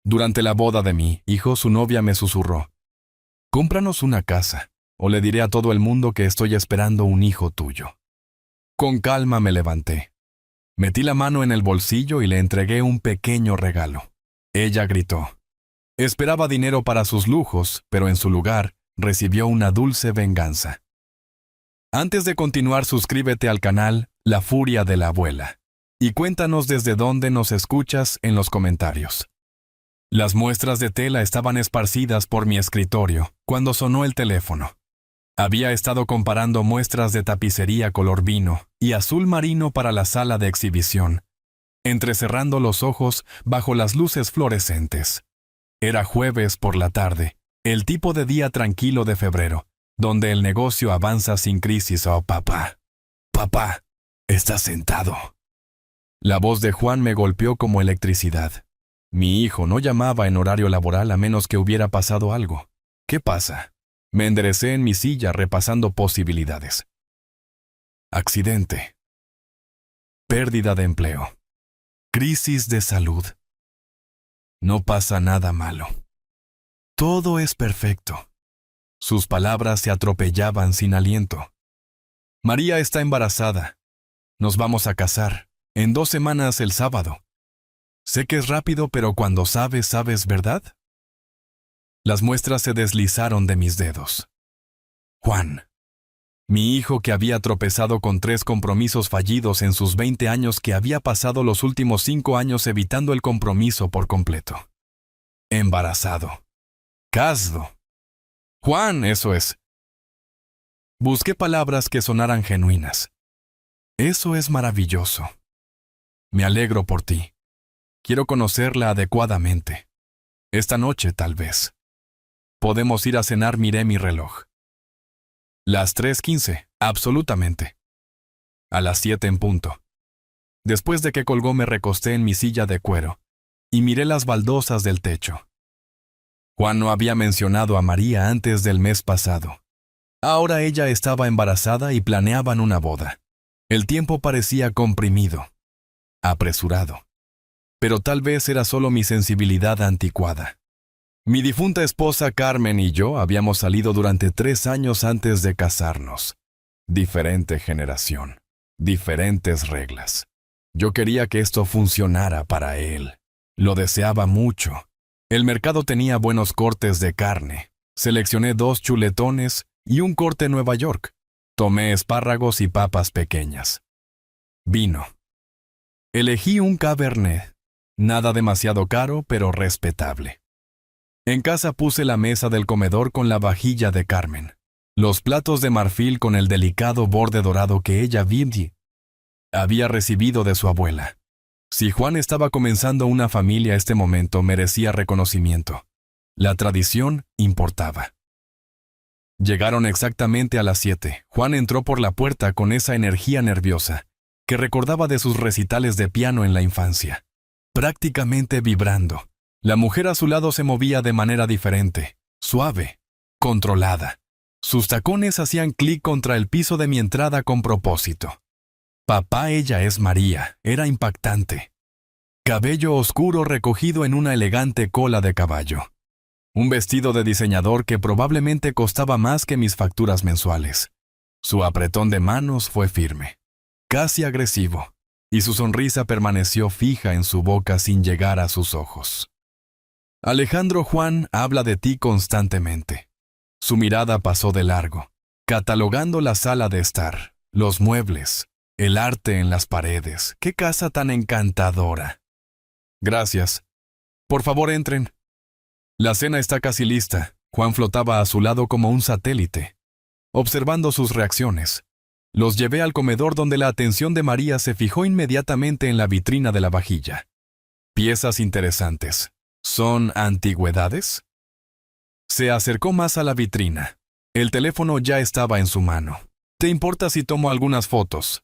Durante la boda de mi hijo, su novia me susurró: cómpranos una casa, o le diré a todo el mundo que estoy esperando un hijo tuyo. Con calma me levanté. Metí la mano en el bolsillo y le entregué un pequeño regalo. Ella gritó. Esperaba dinero para sus lujos, pero en su lugar recibió una dulce venganza. Antes de continuar, suscríbete al canal La Furia de la Abuela y cuéntanos desde dónde nos escuchas en los comentarios. Las muestras de tela estaban esparcidas por mi escritorio cuando sonó el teléfono. Había estado comparando muestras de tapicería color vino y azul marino para la sala de exhibición, entrecerrando los ojos bajo las luces fluorescentes. Era jueves por la tarde, el tipo de día tranquilo de febrero, donde el negocio avanza sin crisis. Oh, papá, papá, ¿estás sentado? La voz de Juan me golpeó como electricidad. Mi hijo no llamaba en horario laboral a menos que hubiera pasado algo. ¿Qué pasa? Me enderecé en mi silla repasando posibilidades. Accidente. Pérdida de empleo. Crisis de salud. No pasa nada malo. Todo es perfecto. Sus palabras se atropellaban sin aliento. María está embarazada. Nos vamos a casar. En 2 semanas el sábado. Sé que es rápido, pero cuando sabes, sabes, ¿verdad? Las muestras se deslizaron de mis dedos. Juan. Mi hijo, que había tropezado con 3 compromisos fallidos en sus 20 años, que había pasado los últimos 5 años evitando el compromiso por completo. Embarazado. Casado. Juan, eso es. Busqué palabras que sonaran genuinas. Eso es maravilloso. Me alegro por ti. Quiero conocerla adecuadamente. Esta noche, tal vez. Podemos ir a cenar, miré mi reloj. Las 3:15, absolutamente. A las 7 en punto. Después de que colgó, me recosté en mi silla de cuero y miré las baldosas del techo. Juan no había mencionado a María antes del mes pasado. Ahora ella estaba embarazada y planeaban una boda. El tiempo parecía comprimido, apresurado. Pero tal vez era solo mi sensibilidad anticuada. Mi difunta esposa Carmen y yo habíamos salido durante 3 años antes de casarnos. Diferente generación, diferentes reglas. Yo quería que esto funcionara para él. Lo deseaba mucho. El mercado tenía buenos cortes de carne. Seleccioné 2 chuletones y un corte Nueva York. Tomé espárragos y papas pequeñas. Vino. Elegí un Cabernet. Nada demasiado caro, pero respetable. En casa puse la mesa del comedor con la vajilla de Carmen, los platos de marfil con el delicado borde dorado que ella había recibido de su abuela. Si Juan estaba comenzando una familia, este momento merecía reconocimiento. La tradición importaba. Llegaron exactamente a las 7. Juan entró por la puerta con esa energía nerviosa que recordaba de sus recitales de piano en la infancia, prácticamente vibrando. La mujer a su lado se movía de manera diferente, suave, controlada. Sus tacones hacían clic contra el piso de mi entrada con propósito. Papá, ella es María, era impactante. Cabello oscuro recogido en una elegante cola de caballo. Un vestido de diseñador que probablemente costaba más que mis facturas mensuales. Su apretón de manos fue firme, casi agresivo, y su sonrisa permaneció fija en su boca sin llegar a sus ojos. Alejandro, Juan habla de ti constantemente. Su mirada pasó de largo, catalogando la sala de estar, los muebles, el arte en las paredes. ¡Qué casa tan encantadora! Gracias. Por favor, entren. La cena está casi lista. Juan flotaba a su lado como un satélite, observando sus reacciones. Los llevé al comedor, donde la atención de María se fijó inmediatamente en la vitrina de la vajilla. Piezas interesantes. ¿Son antigüedades? Se acercó más a la vitrina. El teléfono ya estaba en su mano. ¿Te importa si tomo algunas fotos?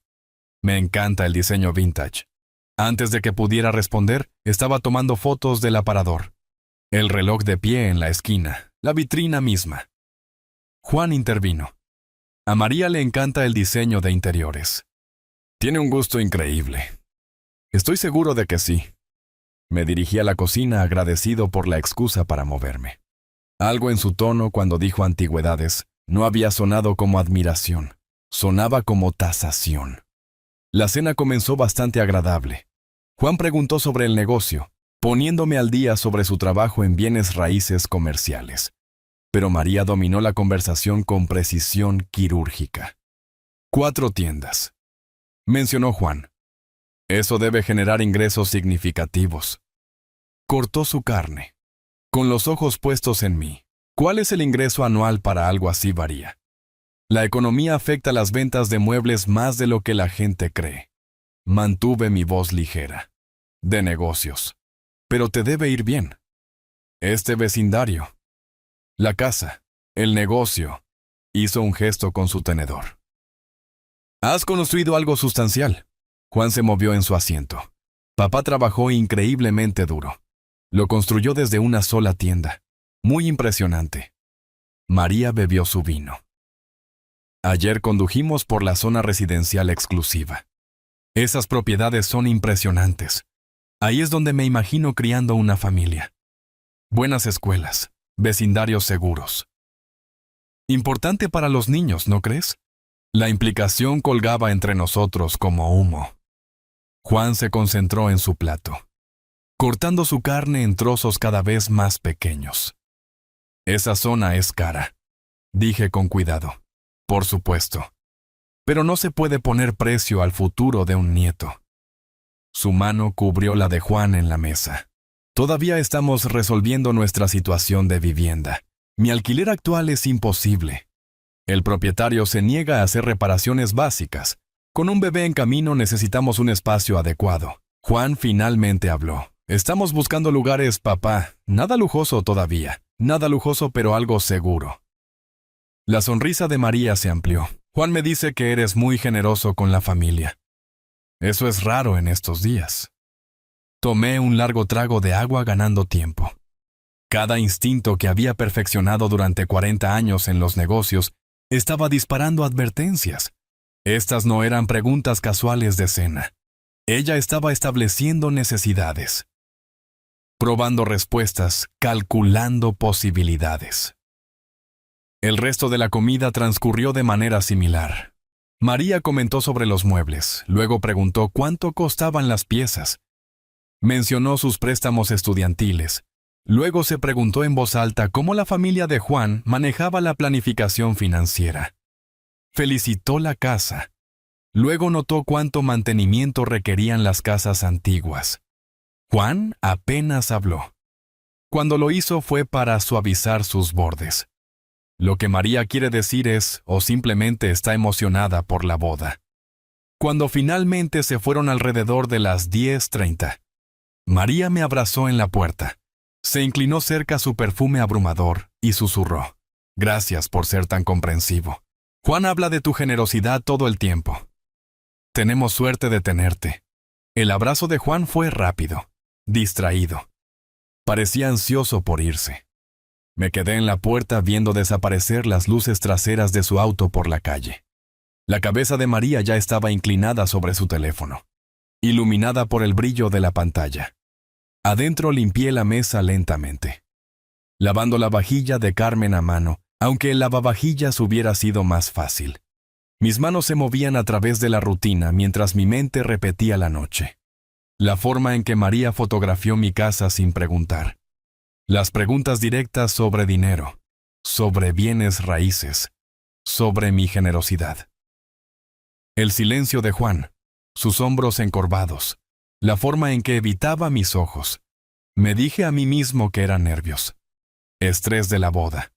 Me encanta el diseño vintage. Antes de que pudiera responder, estaba tomando fotos del aparador. El reloj de pie en la esquina, la vitrina misma. Juan intervino. A María le encanta el diseño de interiores. Tiene un gusto increíble. Estoy seguro de que sí. Me dirigí a la cocina agradecido por la excusa para moverme. Algo en su tono cuando dijo antigüedades no había sonado como admiración, sonaba como tasación. La cena comenzó bastante agradable. Juan preguntó sobre el negocio, poniéndome al día sobre su trabajo en bienes raíces comerciales. Pero María dominó la conversación con precisión quirúrgica. 4 tiendas, mencionó Juan. Eso debe generar ingresos significativos. Cortó su carne. Con los ojos puestos en mí. ¿Cuál es el ingreso anual para algo así varía? La economía afecta las ventas de muebles más de lo que la gente cree. Mantuve mi voz ligera. De negocios. Pero te debe ir bien. Este vecindario. La casa. El negocio. Hizo un gesto con su tenedor. Has construido algo sustancial. Juan se movió en su asiento. Papá trabajó increíblemente duro. Lo construyó desde una sola tienda. Muy impresionante. María bebió su vino. Ayer condujimos por la zona residencial exclusiva. Esas propiedades son impresionantes. Ahí es donde me imagino criando una familia. Buenas escuelas, vecindarios seguros. Importante para los niños, ¿no crees? La implicación colgaba entre nosotros como humo. Juan se concentró en su plato, cortando su carne en trozos cada vez más pequeños. Esa zona es cara, dije con cuidado. Por supuesto. Pero no se puede poner precio al futuro de un nieto. Su mano cubrió la de Juan en la mesa. Todavía estamos resolviendo nuestra situación de vivienda. Mi alquiler actual es imposible. El propietario se niega a hacer reparaciones básicas. Con un bebé en camino necesitamos un espacio adecuado. Juan finalmente habló. Estamos buscando lugares, papá. Nada lujoso todavía. Nada lujoso, pero algo seguro. La sonrisa de María se amplió. Juan me dice que eres muy generoso con la familia. Eso es raro en estos días. Tomé un largo trago de agua ganando tiempo. Cada instinto que había perfeccionado durante 40 años en los negocios estaba disparando advertencias. Estas no eran preguntas casuales de cena. Ella estaba estableciendo necesidades. Probando respuestas, calculando posibilidades. El resto de la comida transcurrió de manera similar. María comentó sobre los muebles, luego preguntó cuánto costaban las piezas. Mencionó sus préstamos estudiantiles. Luego se preguntó en voz alta cómo la familia de Juan manejaba la planificación financiera. Felicitó la casa. Luego notó cuánto mantenimiento requerían las casas antiguas. Juan apenas habló. Cuando lo hizo fue para suavizar sus bordes. Lo que María quiere decir es, o simplemente está emocionada por la boda. Cuando finalmente se fueron alrededor de las 10:30, María me abrazó en la puerta. Se inclinó cerca a su perfume abrumador y susurró. Gracias por ser tan comprensivo. Juan habla de tu generosidad todo el tiempo. Tenemos suerte de tenerte. El abrazo de Juan fue rápido, distraído. Parecía ansioso por irse. Me quedé en la puerta viendo desaparecer las luces traseras de su auto por la calle. La cabeza de María ya estaba inclinada sobre su teléfono, iluminada por el brillo de la pantalla. Adentro limpié la mesa lentamente, lavando la vajilla de Carmen a mano, aunque el lavavajillas hubiera sido más fácil. Mis manos se movían a través de la rutina mientras mi mente repetía la noche. La forma en que María fotografió mi casa sin preguntar. Las preguntas directas sobre dinero, sobre bienes raíces, sobre mi generosidad. El silencio de Juan, sus hombros encorvados, la forma en que evitaba mis ojos. Me dije a mí mismo que eran nervios. Estrés de la boda.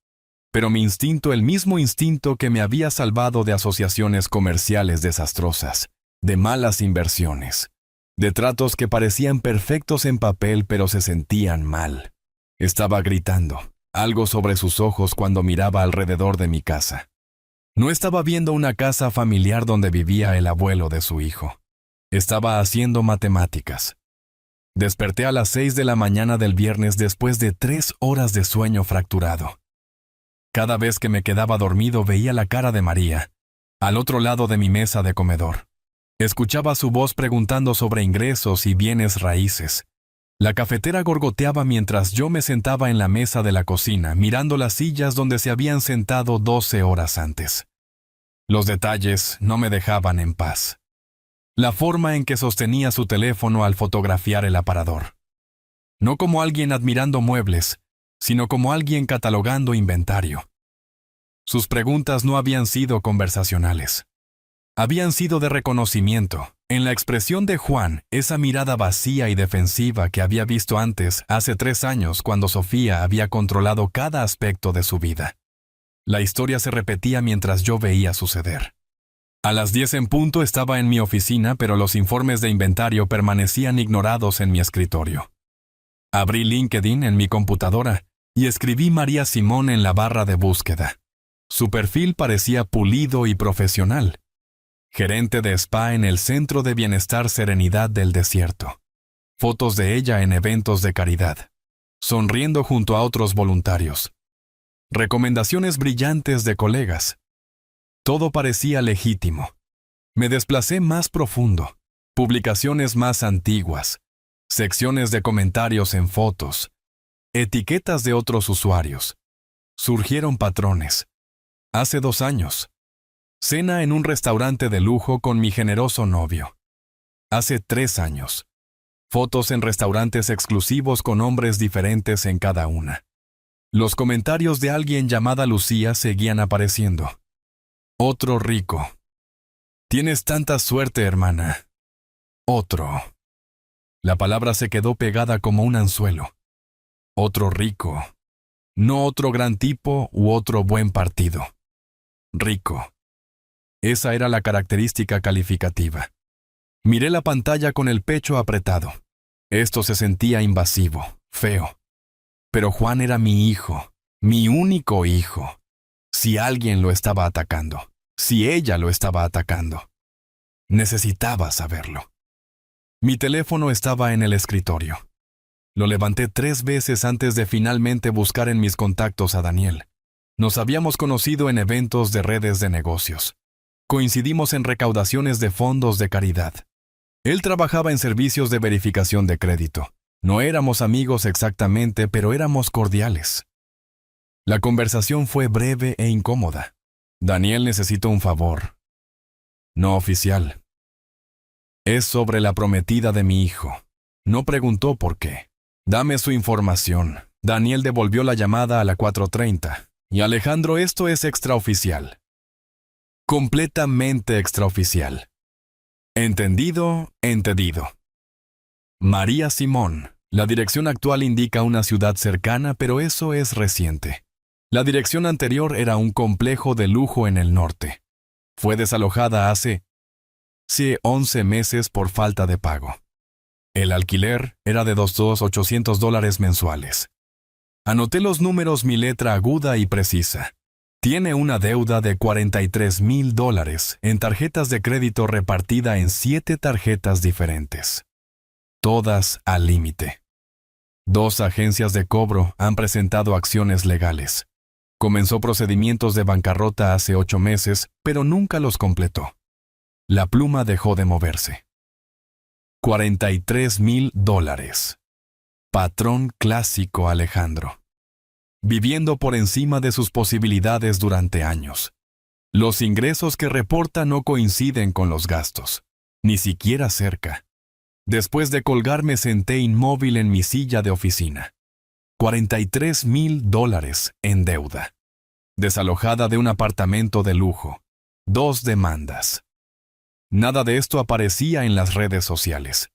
Pero mi instinto, el mismo instinto que me había salvado de asociaciones comerciales desastrosas, de malas inversiones, de tratos que parecían perfectos en papel pero se sentían mal. Estaba gritando, algo sobre sus ojos cuando miraba alrededor de mi casa. No estaba viendo una casa familiar donde vivía el abuelo de su hijo. Estaba haciendo matemáticas. Desperté a las 6 de la mañana del viernes después de 3 horas de sueño fracturado. Cada vez que me quedaba dormido veía la cara de María, al otro lado de mi mesa de comedor. Escuchaba su voz preguntando sobre ingresos y bienes raíces. La cafetera gorgoteaba mientras yo me sentaba en la mesa de la cocina, mirando las sillas donde se habían sentado 12 horas antes. Los detalles no me dejaban en paz. La forma en que sostenía su teléfono al fotografiar el aparador. No como alguien admirando muebles, sino como alguien catalogando inventario. Sus preguntas no habían sido conversacionales. Habían sido de reconocimiento. En la expresión de Juan, esa mirada vacía y defensiva que había visto antes, hace 3 años, cuando Sofía había controlado cada aspecto de su vida. La historia se repetía mientras yo veía suceder. A las 10 en punto estaba en mi oficina, pero los informes de inventario permanecían ignorados en mi escritorio. Abrí LinkedIn en mi computadora y escribí María Simón en la barra de búsqueda. Su perfil parecía pulido y profesional. Gerente de spa en el Centro de Bienestar Serenidad del Desierto. Fotos de ella en eventos de caridad, sonriendo junto a otros voluntarios. Recomendaciones brillantes de colegas. Todo parecía legítimo. Me desplacé más profundo. Publicaciones más antiguas. Secciones de comentarios en fotos. Etiquetas de otros usuarios. Surgieron patrones. Hace 2 años. Cena en un restaurante de lujo con mi generoso novio. Hace 3 años. Fotos en restaurantes exclusivos con hombres diferentes en cada una. Los comentarios de alguien llamada Lucía seguían apareciendo. Otro rico. Tienes tanta suerte, hermana. Otro. La palabra se quedó pegada como un anzuelo. Otro rico. No otro gran tipo u otro buen partido. Rico. Esa era la característica calificativa. Miré la pantalla con el pecho apretado. Esto se sentía invasivo, feo. Pero Juan era mi hijo, mi único hijo. Si alguien lo estaba atacando, si ella lo estaba atacando, necesitaba saberlo. Mi teléfono estaba en el escritorio. Lo levanté 3 veces antes de finalmente buscar en mis contactos a Daniel. Nos habíamos conocido en eventos de redes de negocios. Coincidimos en recaudaciones de fondos de caridad. Él trabajaba en servicios de verificación de crédito. No éramos amigos exactamente, pero éramos cordiales. La conversación fue breve e incómoda. Daniel necesita un favor. No oficial. Es sobre la prometida de mi hijo. No preguntó por qué. Dame su información. Daniel devolvió la llamada a la 4:30. Y Alejandro, esto es extraoficial. Completamente extraoficial. Entendido, entendido. María Simón. La dirección actual indica una ciudad cercana, pero eso es reciente. La dirección anterior era un complejo de lujo en el norte. Fue desalojada hace 11 meses por falta de pago. El alquiler era de $800 mensuales. Anoté los números, mi letra aguda y precisa. Tiene una deuda de $43,000 en tarjetas de crédito repartida en 7 tarjetas diferentes. Todas al límite. 2 agencias de cobro han presentado acciones legales. Comenzó procedimientos de bancarrota hace 8 meses, pero nunca los completó. La pluma dejó de moverse. $43,000. Patrón clásico Alejandro. Viviendo por encima de sus posibilidades durante años. Los ingresos que reporta no coinciden con los gastos, ni siquiera cerca. Después de colgar me senté inmóvil en mi silla de oficina. $43,000 en deuda. Desalojada de un apartamento de lujo. 2 demandas. Nada de esto aparecía en las redes sociales,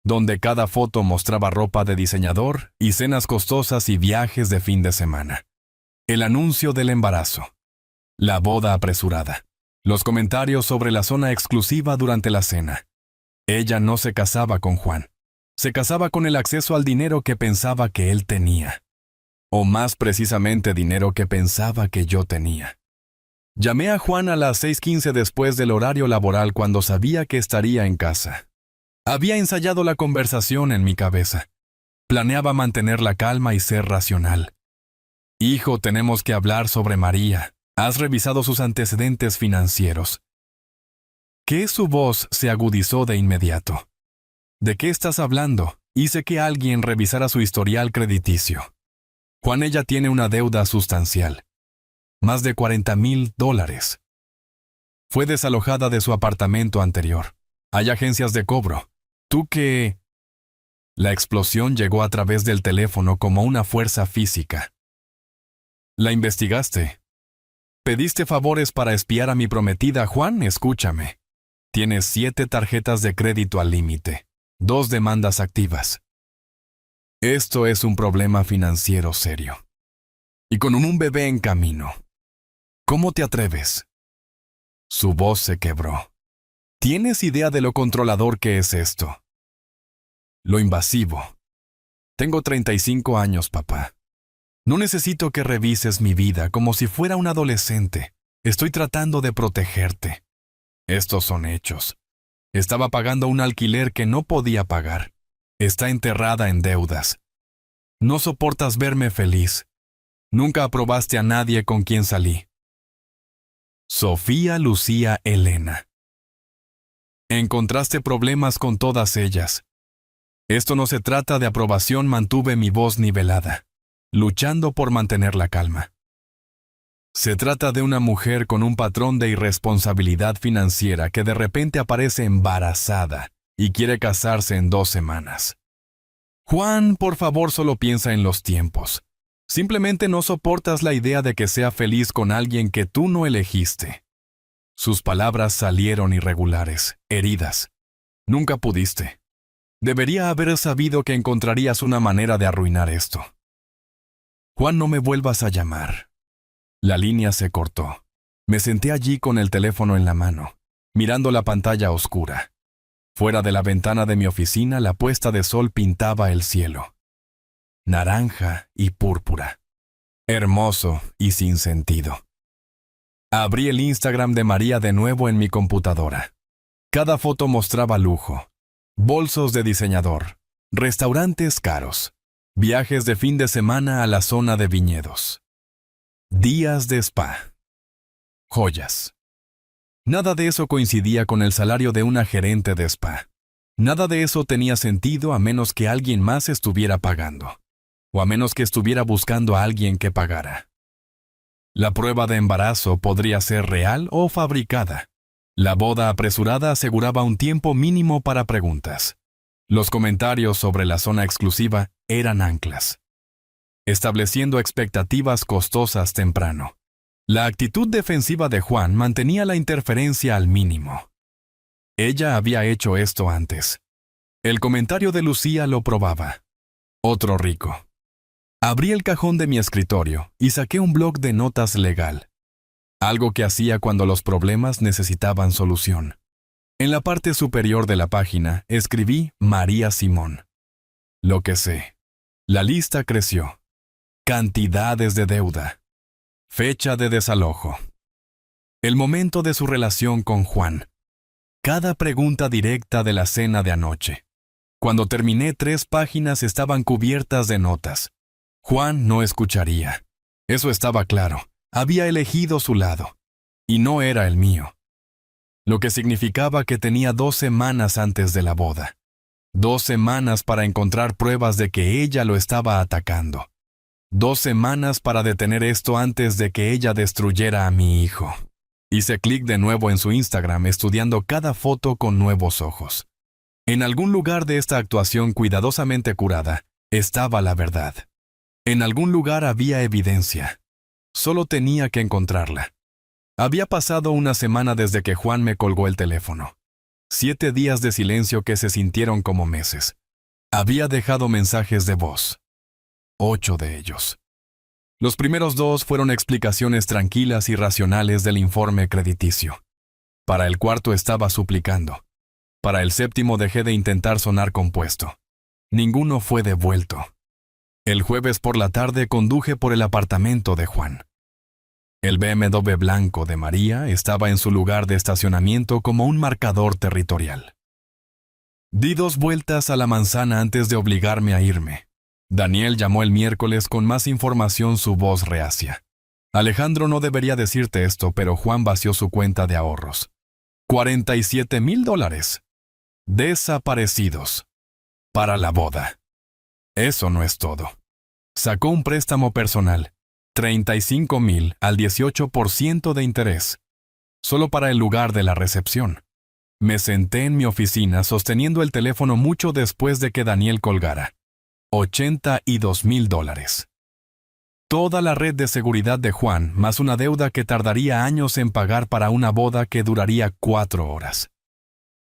donde cada foto mostraba ropa de diseñador y cenas costosas y viajes de fin de semana. El anuncio del embarazo. La boda apresurada. Los comentarios sobre la zona exclusiva durante la cena. Ella no se casaba con Juan. Se casaba con el acceso al dinero que pensaba que él tenía. O más precisamente dinero que pensaba que yo tenía. Llamé a Juan a las 6:15 después del horario laboral cuando sabía que estaría en casa. Había ensayado la conversación en mi cabeza. Planeaba mantener la calma y ser racional. Hijo, tenemos que hablar sobre María. ¿Has revisado sus antecedentes financieros? ¿Qué? Su voz se agudizó de inmediato. ¿De qué estás hablando? Hice que alguien revisara su historial crediticio. Juanella tiene una deuda sustancial. Más de $40,000. Fue desalojada de su apartamento anterior. Hay agencias de cobro. ¿Tú qué? La explosión llegó a través del teléfono como una fuerza física. ¿La investigaste? ¿Pediste favores para espiar a mi prometida, Juan? Escúchame. Tienes 7 tarjetas de crédito al límite, 2 demandas activas. Esto es un problema financiero serio. Y con un bebé en camino. ¿Cómo te atreves? Su voz se quebró. ¿Tienes idea de lo controlador que es esto? Lo invasivo. Tengo 35 años, papá. No necesito que revises mi vida como si fuera un adolescente. Estoy tratando de protegerte. Estos son hechos. Estaba pagando un alquiler que no podía pagar. Está enterrada en deudas. No soportas verme feliz. Nunca aprobaste a nadie con quien salí. Sofía Lucía Elena. Encontraste problemas con todas ellas. Esto no se trata de aprobación, mantuve mi voz nivelada, luchando por mantener la calma. Se trata de una mujer con un patrón de irresponsabilidad financiera que de repente aparece embarazada y quiere casarse en 2 semanas. Juan, por favor, solo piensa en los tiempos. Simplemente no soportas la idea de que sea feliz con alguien que tú no elegiste. Sus palabras salieron irregulares, heridas. Nunca pudiste. Debería haber sabido que encontrarías una manera de arruinar esto. Juan, no me vuelvas a llamar. La línea se cortó. Me senté allí con el teléfono en la mano, mirando la pantalla oscura. Fuera de la ventana de mi oficina, la puesta de sol pintaba el cielo. Naranja y púrpura. Hermoso y sin sentido. Abrí el Instagram de María de nuevo en mi computadora. Cada foto mostraba lujo. Bolsos de diseñador, restaurantes caros, viajes de fin de semana a la zona de viñedos, días de spa, joyas. Nada de eso coincidía con el salario de una gerente de spa. Nada de eso tenía sentido a menos que alguien más estuviera pagando, o a menos que estuviera buscando a alguien que pagara. La prueba de embarazo podría ser real o fabricada. La boda apresurada aseguraba un tiempo mínimo para preguntas. Los comentarios sobre la zona exclusiva eran anclas, estableciendo expectativas costosas temprano. La actitud defensiva de Juan mantenía la interferencia al mínimo. Ella había hecho esto antes. El comentario de Lucía lo probaba. Otro rico. Abrí el cajón de mi escritorio y saqué un bloc de notas legal. Algo que hacía cuando los problemas necesitaban solución. En la parte superior de la página escribí María Simón. Lo que sé. La lista creció. Cantidades de deuda. Fecha de desalojo. El momento de su relación con Juan. Cada pregunta directa de la cena de anoche. Cuando terminé, 3 páginas estaban cubiertas de notas. Juan no escucharía. Eso estaba claro. Había elegido su lado. Y no era el mío. Lo que significaba que tenía 2 semanas antes de la boda. 2 semanas para encontrar pruebas de que ella lo estaba atacando. 2 semanas para detener esto antes de que ella destruyera a mi hijo. Hice clic de nuevo en su Instagram estudiando cada foto con nuevos ojos. En algún lugar de esta actuación cuidadosamente curada estaba la verdad. En algún lugar había evidencia. Solo tenía que encontrarla. Había pasado una semana desde que Juan me colgó el teléfono. 7 días de silencio que se sintieron como meses. Había dejado mensajes de voz. 8 de ellos. Los primeros 2 fueron explicaciones tranquilas y racionales del informe crediticio. Para el cuarto estaba suplicando. Para el 7º dejé de intentar sonar compuesto. Ninguno fue devuelto. El jueves por la tarde conduje por el apartamento de Juan. El BMW blanco de María estaba en su lugar de estacionamiento como un marcador territorial. Di 2 vueltas a la manzana antes de obligarme a irme. Daniel llamó el miércoles con más información, su voz reacia. Alejandro no debería decirte esto, pero Juan vació su cuenta de ahorros. $47,000. Desaparecidos. para la boda. Eso no es todo. Sacó un préstamo personal, 35,000 al 18% de interés, solo para el lugar de la recepción. Me senté en mi oficina sosteniendo el teléfono mucho después de que Daniel colgara. $82,000. Toda la red de seguridad de Juan, más una deuda que tardaría años en pagar para una boda que duraría 4 horas.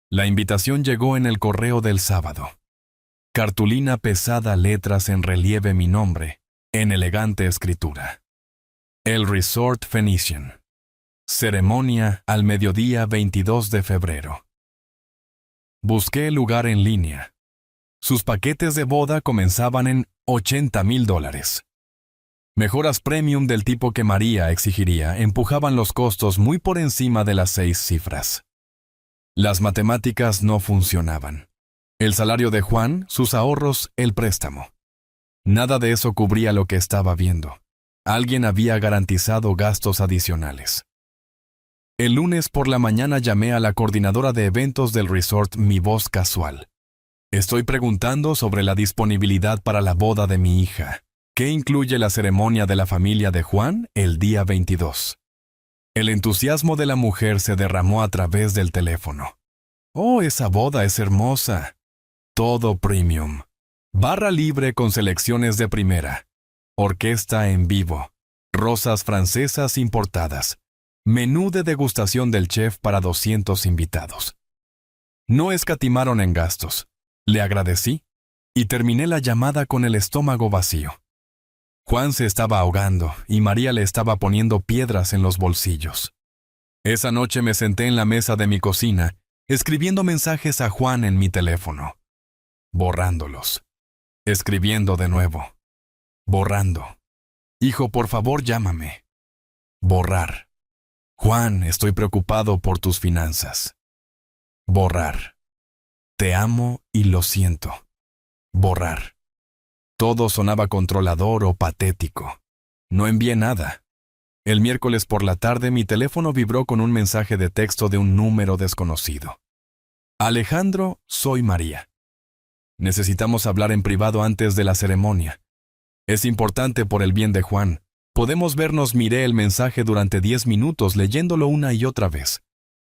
La invitación llegó en el correo del sábado. Cartulina pesada, letras en relieve mi nombre, en elegante escritura. El Resort Phoenician. Ceremonia al mediodía 22 de febrero. Busqué el lugar en línea. Sus paquetes de boda comenzaban en $80,000. Mejoras premium del tipo que María exigiría empujaban los costos muy por encima de las 6 cifras. Las matemáticas no funcionaban. El salario de Juan, sus ahorros, el préstamo. Nada de eso cubría lo que estaba viendo. Alguien había garantizado gastos adicionales. El lunes por la mañana llamé a la coordinadora de eventos del resort, mi voz casual. Estoy preguntando sobre la disponibilidad para la boda de mi hija. ¿Qué incluye la ceremonia de la familia de Juan el día 22? El entusiasmo de la mujer se derramó a través del teléfono. ¡Oh, esa boda es hermosa! Todo premium. Barra libre con selecciones de primera. Orquesta en vivo. Rosas francesas importadas. Menú de degustación del chef para 200 invitados. No escatimaron en gastos. Le agradecí y terminé la llamada con el estómago vacío. Juan se estaba ahogando y María le estaba poniendo piedras en los bolsillos. Esa noche me senté en la mesa de mi cocina, escribiendo mensajes a Juan en mi teléfono. Borrándolos. Escribiendo de nuevo. Borrando. Hijo, por favor, llámame. Borrar. Juan, estoy preocupado por tus finanzas. Borrar. Te amo y lo siento. Borrar. Todo sonaba controlador o patético. No envié nada. El miércoles por la tarde mi teléfono vibró con un mensaje de texto de un número desconocido. Alejandro, soy María. Necesitamos hablar en privado antes de la ceremonia. Es importante por el bien de Juan. Podemos vernos. Miré el mensaje durante 10 minutos leyéndolo una y otra vez.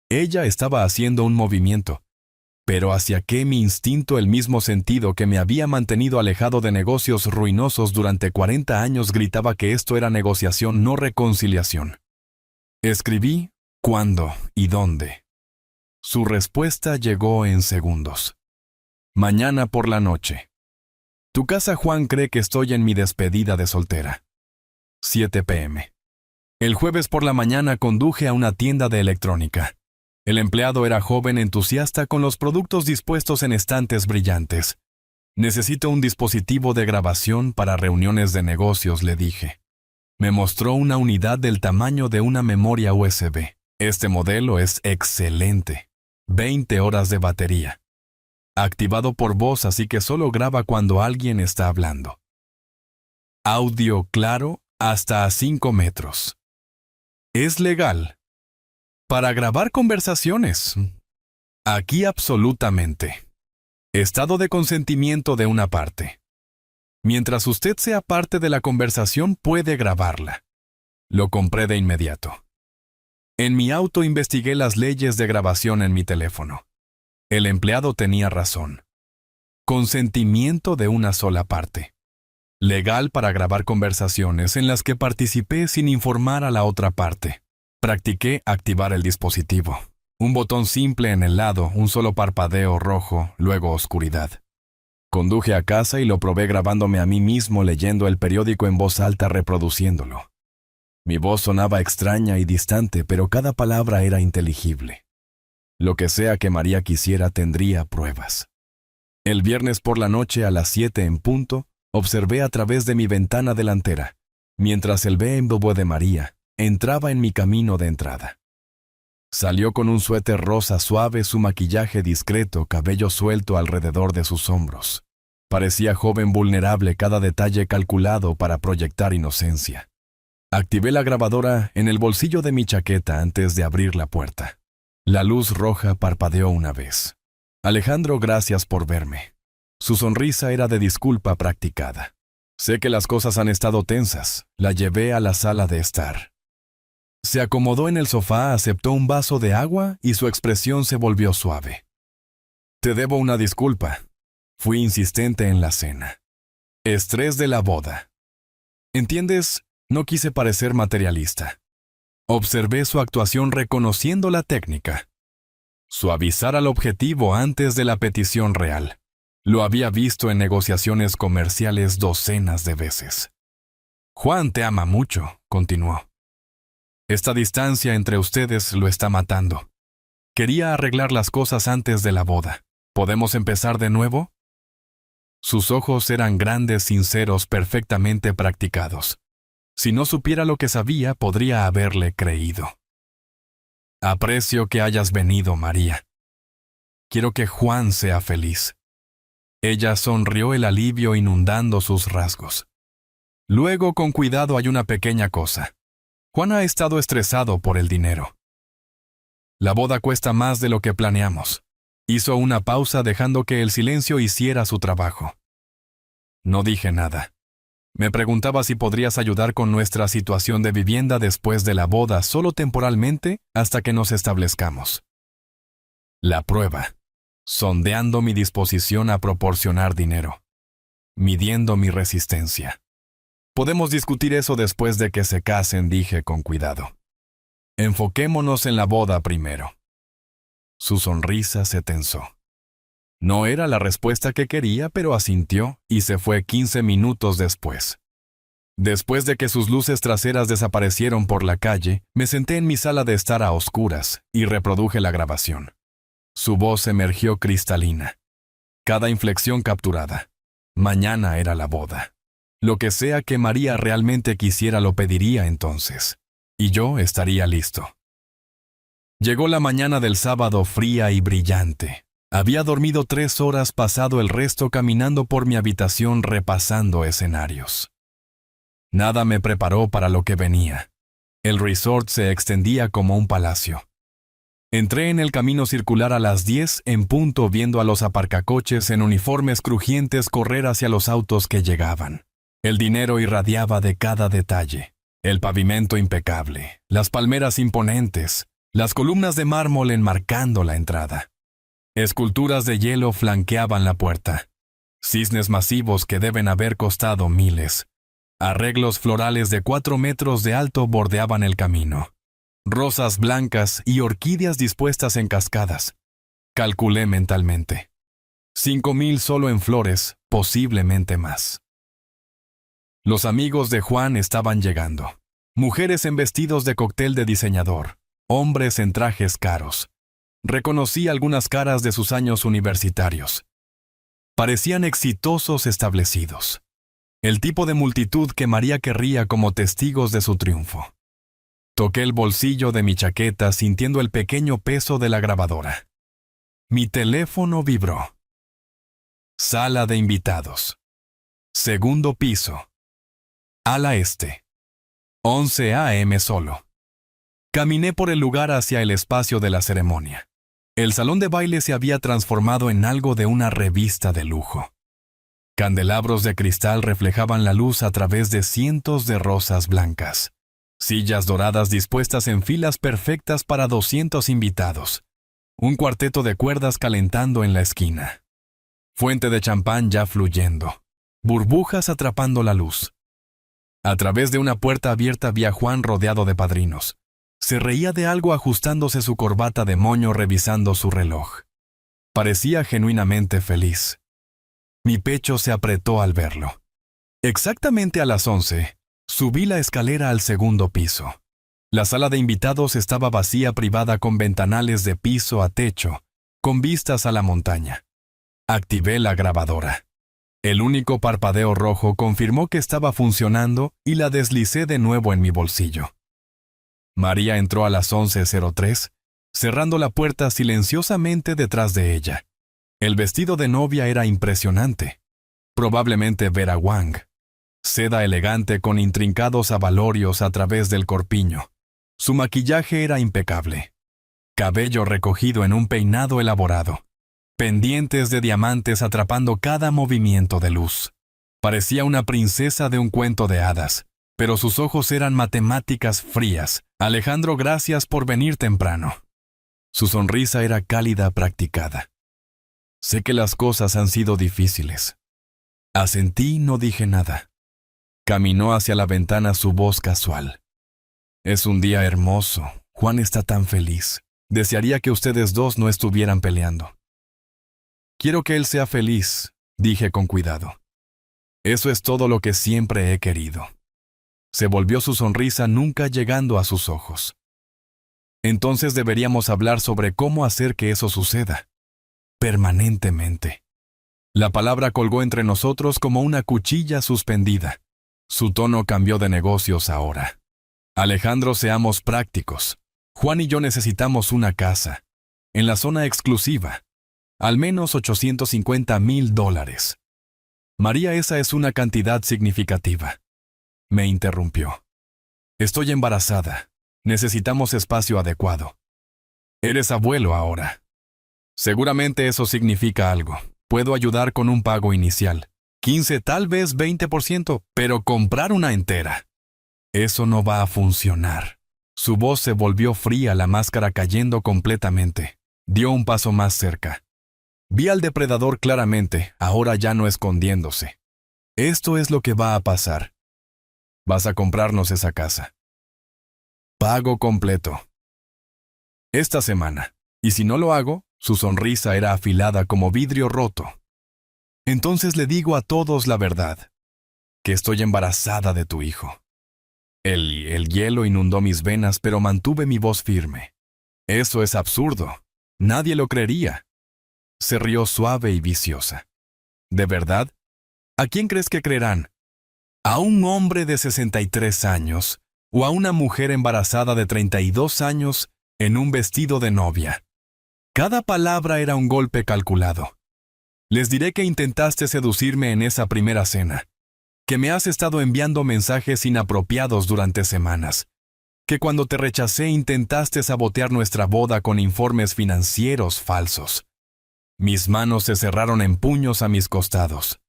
Ella estaba haciendo un movimiento. Pero ¿hacia qué mi instinto el mismo sentido que me había mantenido alejado de negocios ruinosos durante 40 años gritaba que esto era negociación, no reconciliación? Escribí cuándo y dónde. Su respuesta llegó en segundos. Mañana por la noche. Tu casa, Juan, cree que estoy en mi despedida de soltera. 7 p.m. El jueves por la mañana conduje a una tienda de electrónica. El empleado era joven entusiasta con los productos dispuestos en estantes brillantes. Necesito un dispositivo de grabación para reuniones de negocios, le dije. Me mostró una unidad del tamaño de una memoria USB. Este modelo es excelente. 20 horas de batería. Activado por voz, así que solo graba cuando alguien está hablando. Audio claro hasta a 5 metros. Es legal. Para grabar conversaciones. Aquí absolutamente. Estado de consentimiento de una parte. Mientras usted sea parte de la conversación, puede grabarla. Lo compré de inmediato. En mi auto investigué las leyes de grabación en mi teléfono. El empleado tenía razón. Consentimiento de una sola parte. Legal para grabar conversaciones en las que participé sin informar a la otra parte. Practiqué activar el dispositivo. Un botón simple en el lado, un solo parpadeo rojo, luego oscuridad. Conduje a casa y lo probé grabándome a mí mismo leyendo el periódico en voz alta, reproduciéndolo. Mi voz sonaba extraña y distante, pero cada palabra era inteligible. Lo que sea que María quisiera tendría pruebas. El viernes por la noche a las 7 en punto, observé a través de mi ventana delantera, mientras el BMW de María entraba en mi camino de entrada. Salió con un suéter rosa suave, su maquillaje discreto, cabello suelto alrededor de sus hombros. Parecía joven vulnerable, cada detalle calculado para proyectar inocencia. Activé la grabadora en el bolsillo de mi chaqueta antes de abrir la puerta. La luz roja parpadeó una vez. Alejandro, gracias por verme. Su sonrisa era de disculpa practicada. Sé que las cosas han estado tensas. La llevé a la sala de estar. Se acomodó en el sofá, aceptó un vaso de agua y su expresión se volvió suave. Te debo una disculpa. Fui insistente en la cena. Estrés de la boda. ¿Entiendes? No quise parecer materialista. Observé su actuación reconociendo la técnica. Suavizar al objetivo antes de la petición real. Lo había visto en negociaciones comerciales docenas de veces. Juan te ama mucho, continuó. Esta distancia entre ustedes lo está matando. Quería arreglar las cosas antes de la boda. ¿Podemos empezar de nuevo? Sus ojos eran grandes, sinceros, perfectamente practicados. Si no supiera lo que sabía, podría haberle creído. Aprecio que hayas venido, María. Quiero que Juan sea feliz. Ella sonrió, el alivio inundando sus rasgos. Luego, con cuidado, hay una pequeña cosa. Juan ha estado estresado por el dinero. La boda cuesta más de lo que planeamos. Hizo una pausa dejando que el silencio hiciera su trabajo. No dije nada. Me preguntaba si podrías ayudar con nuestra situación de vivienda después de la boda, solo temporalmente, hasta que nos establezcamos. La prueba. Sondeando mi disposición a proporcionar dinero. Midiendo mi resistencia. Podemos discutir eso después de que se casen, dije con cuidado. Enfoquémonos en la boda primero. Su sonrisa se tensó. No era la respuesta que quería, pero asintió y se fue 15 minutos después. Después de que sus luces traseras desaparecieron por la calle, me senté en mi sala de estar a oscuras y reproduje la grabación. Su voz emergió cristalina. Cada inflexión capturada. Mañana era la boda. Lo que sea que María realmente quisiera lo pediría entonces. Y yo estaría listo. Llegó la mañana del sábado fría y brillante. Había dormido 3 horas, pasado el resto caminando por mi habitación repasando escenarios. Nada me preparó para lo que venía. El resort se extendía como un palacio. Entré en el camino circular a las 10 en punto, viendo a los aparcacoches en uniformes crujientes correr hacia los autos que llegaban. El dinero irradiaba de cada detalle. El pavimento impecable, las palmeras imponentes, las columnas de mármol enmarcando la entrada. Esculturas de hielo flanqueaban la puerta. Cisnes masivos que deben haber costado miles. Arreglos florales de 4 metros de alto bordeaban el camino. Rosas blancas y orquídeas dispuestas en cascadas. Calculé mentalmente. 5,000 solo en flores, posiblemente más. Los amigos de Juan estaban llegando. Mujeres en vestidos de cóctel de diseñador. Hombres en trajes caros. Reconocí algunas caras de sus años universitarios. Parecían exitosos establecidos. El tipo de multitud que María querría como testigos de su triunfo. Toqué el bolsillo de mi chaqueta sintiendo el pequeño peso de la grabadora. Mi teléfono vibró. Sala de invitados. Segundo piso. Ala este. 11 a.m. solo. Caminé por el lugar hacia el espacio de la ceremonia. El salón de baile se había transformado en algo de una revista de lujo. Candelabros de cristal reflejaban la luz a través de cientos de rosas blancas. Sillas doradas dispuestas en filas perfectas para 200 invitados. Un cuarteto de cuerdas calentando en la esquina. Fuente de champán ya fluyendo. Burbujas atrapando la luz. A través de una puerta abierta vi a Juan rodeado de padrinos. Se reía de algo ajustándose su corbata de moño, revisando su reloj. Parecía genuinamente feliz. Mi pecho se apretó al verlo. Exactamente a las 11, subí la escalera al segundo piso. La sala de invitados estaba vacía, privada, con ventanales de piso a techo, con vistas a la montaña. Activé la grabadora. El único parpadeo rojo confirmó que estaba funcionando y la deslicé de nuevo en mi bolsillo. María entró a las 11:03, cerrando la puerta silenciosamente detrás de ella. El vestido de novia era impresionante. Probablemente Vera Wang. Seda elegante con intrincados abalorios a través del corpiño. Su maquillaje era impecable. Cabello recogido en un peinado elaborado. pendientes de diamantes atrapando cada movimiento de luz. Parecía una princesa de un cuento de hadas, pero sus ojos eran matemáticas frías. Alejandro, gracias por venir temprano. Su sonrisa era cálida, practicada. Sé que las cosas han sido difíciles. Asentí y no dije nada. Caminó hacia la ventana, su voz casual. Es un día hermoso. Juan está tan feliz. Desearía que ustedes dos no estuvieran peleando. Quiero que él sea feliz, dije con cuidado. Eso es todo lo que siempre he querido. Se volvió su sonrisa, nunca llegando a sus ojos. Entonces deberíamos hablar sobre cómo hacer que eso suceda. Permanentemente. La palabra colgó entre nosotros como una cuchilla suspendida. Su tono cambió de negocios ahora. Alejandro, seamos prácticos. Juan y yo necesitamos una casa. En la zona exclusiva. Al menos $850,000. María, esa es una cantidad significativa. Me interrumpió. Estoy embarazada. Necesitamos espacio adecuado. Eres abuelo ahora. Seguramente eso significa algo. Puedo ayudar con un pago inicial. 15, tal vez 20%, pero comprar una entera. Eso no va a funcionar. Su voz se volvió fría, la máscara cayendo completamente. Dio un paso más cerca. Vi al depredador claramente, ahora ya no escondiéndose. Esto es lo que va a pasar. Vas a comprarnos esa casa. Pago completo. Esta semana. Y si no lo hago, su sonrisa era afilada como vidrio roto. Entonces le digo a todos la verdad. Que estoy embarazada de tu hijo. El hielo inundó mis venas, pero mantuve mi voz firme. Eso es absurdo. Nadie lo creería. Se rió suave y viciosa. ¿De verdad? ¿A quién crees que creerán? ¿A un hombre de 63 años o a una mujer embarazada de 32 años en un vestido de novia? Cada palabra era un golpe calculado. Les diré que intentaste seducirme en esa primera cena, que me has estado enviando mensajes inapropiados durante semanas, que cuando te rechacé intentaste sabotear nuestra boda con informes financieros falsos. Mis manos se cerraron en puños a mis costados.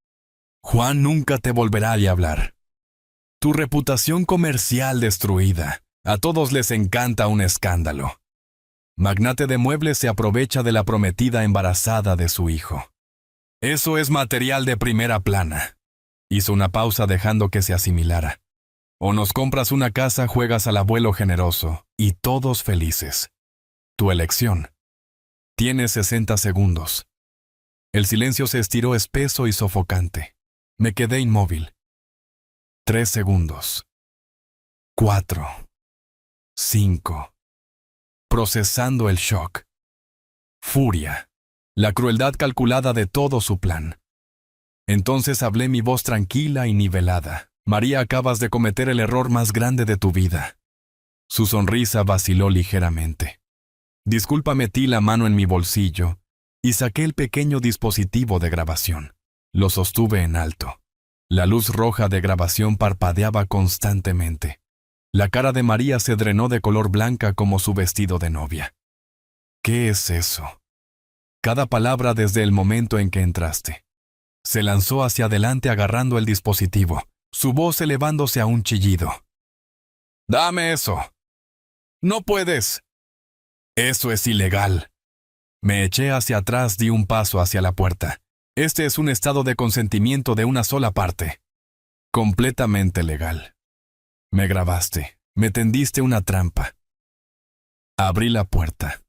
Juan nunca te volverá a hablar. Tu reputación comercial destruida. A todos les encanta un escándalo. Magnate de muebles se aprovecha de la prometida embarazada de su hijo. Eso es material de primera plana. Hizo una pausa dejando que se asimilara. O nos compras una casa, juegas al abuelo generoso, y todos felices. Tu elección. Tienes 60 segundos. El silencio se estiró espeso y sofocante. Me quedé inmóvil. 3 segundos. 4. 5. Procesando el shock. Furia. La crueldad calculada de todo su plan. Entonces hablé, mi voz tranquila y nivelada. María, acabas de cometer el error más grande de tu vida. Su sonrisa vaciló ligeramente. Disculpa, metí la mano en mi bolsillo y saqué el pequeño dispositivo de grabación. Lo sostuve en alto. La luz roja de grabación parpadeaba constantemente. La cara de María se drenó de color blanca como su vestido de novia. ¿Qué es eso? Cada palabra desde el momento en que entraste. Se lanzó hacia adelante agarrando el dispositivo, su voz elevándose a un chillido. ¡Dame eso! ¡No puedes! Eso es ilegal. Me eché hacia atrás, di un paso hacia la puerta. Este es un estado de consentimiento de una sola parte. Completamente legal. Me grabaste, me tendiste una trampa. Abrí la puerta.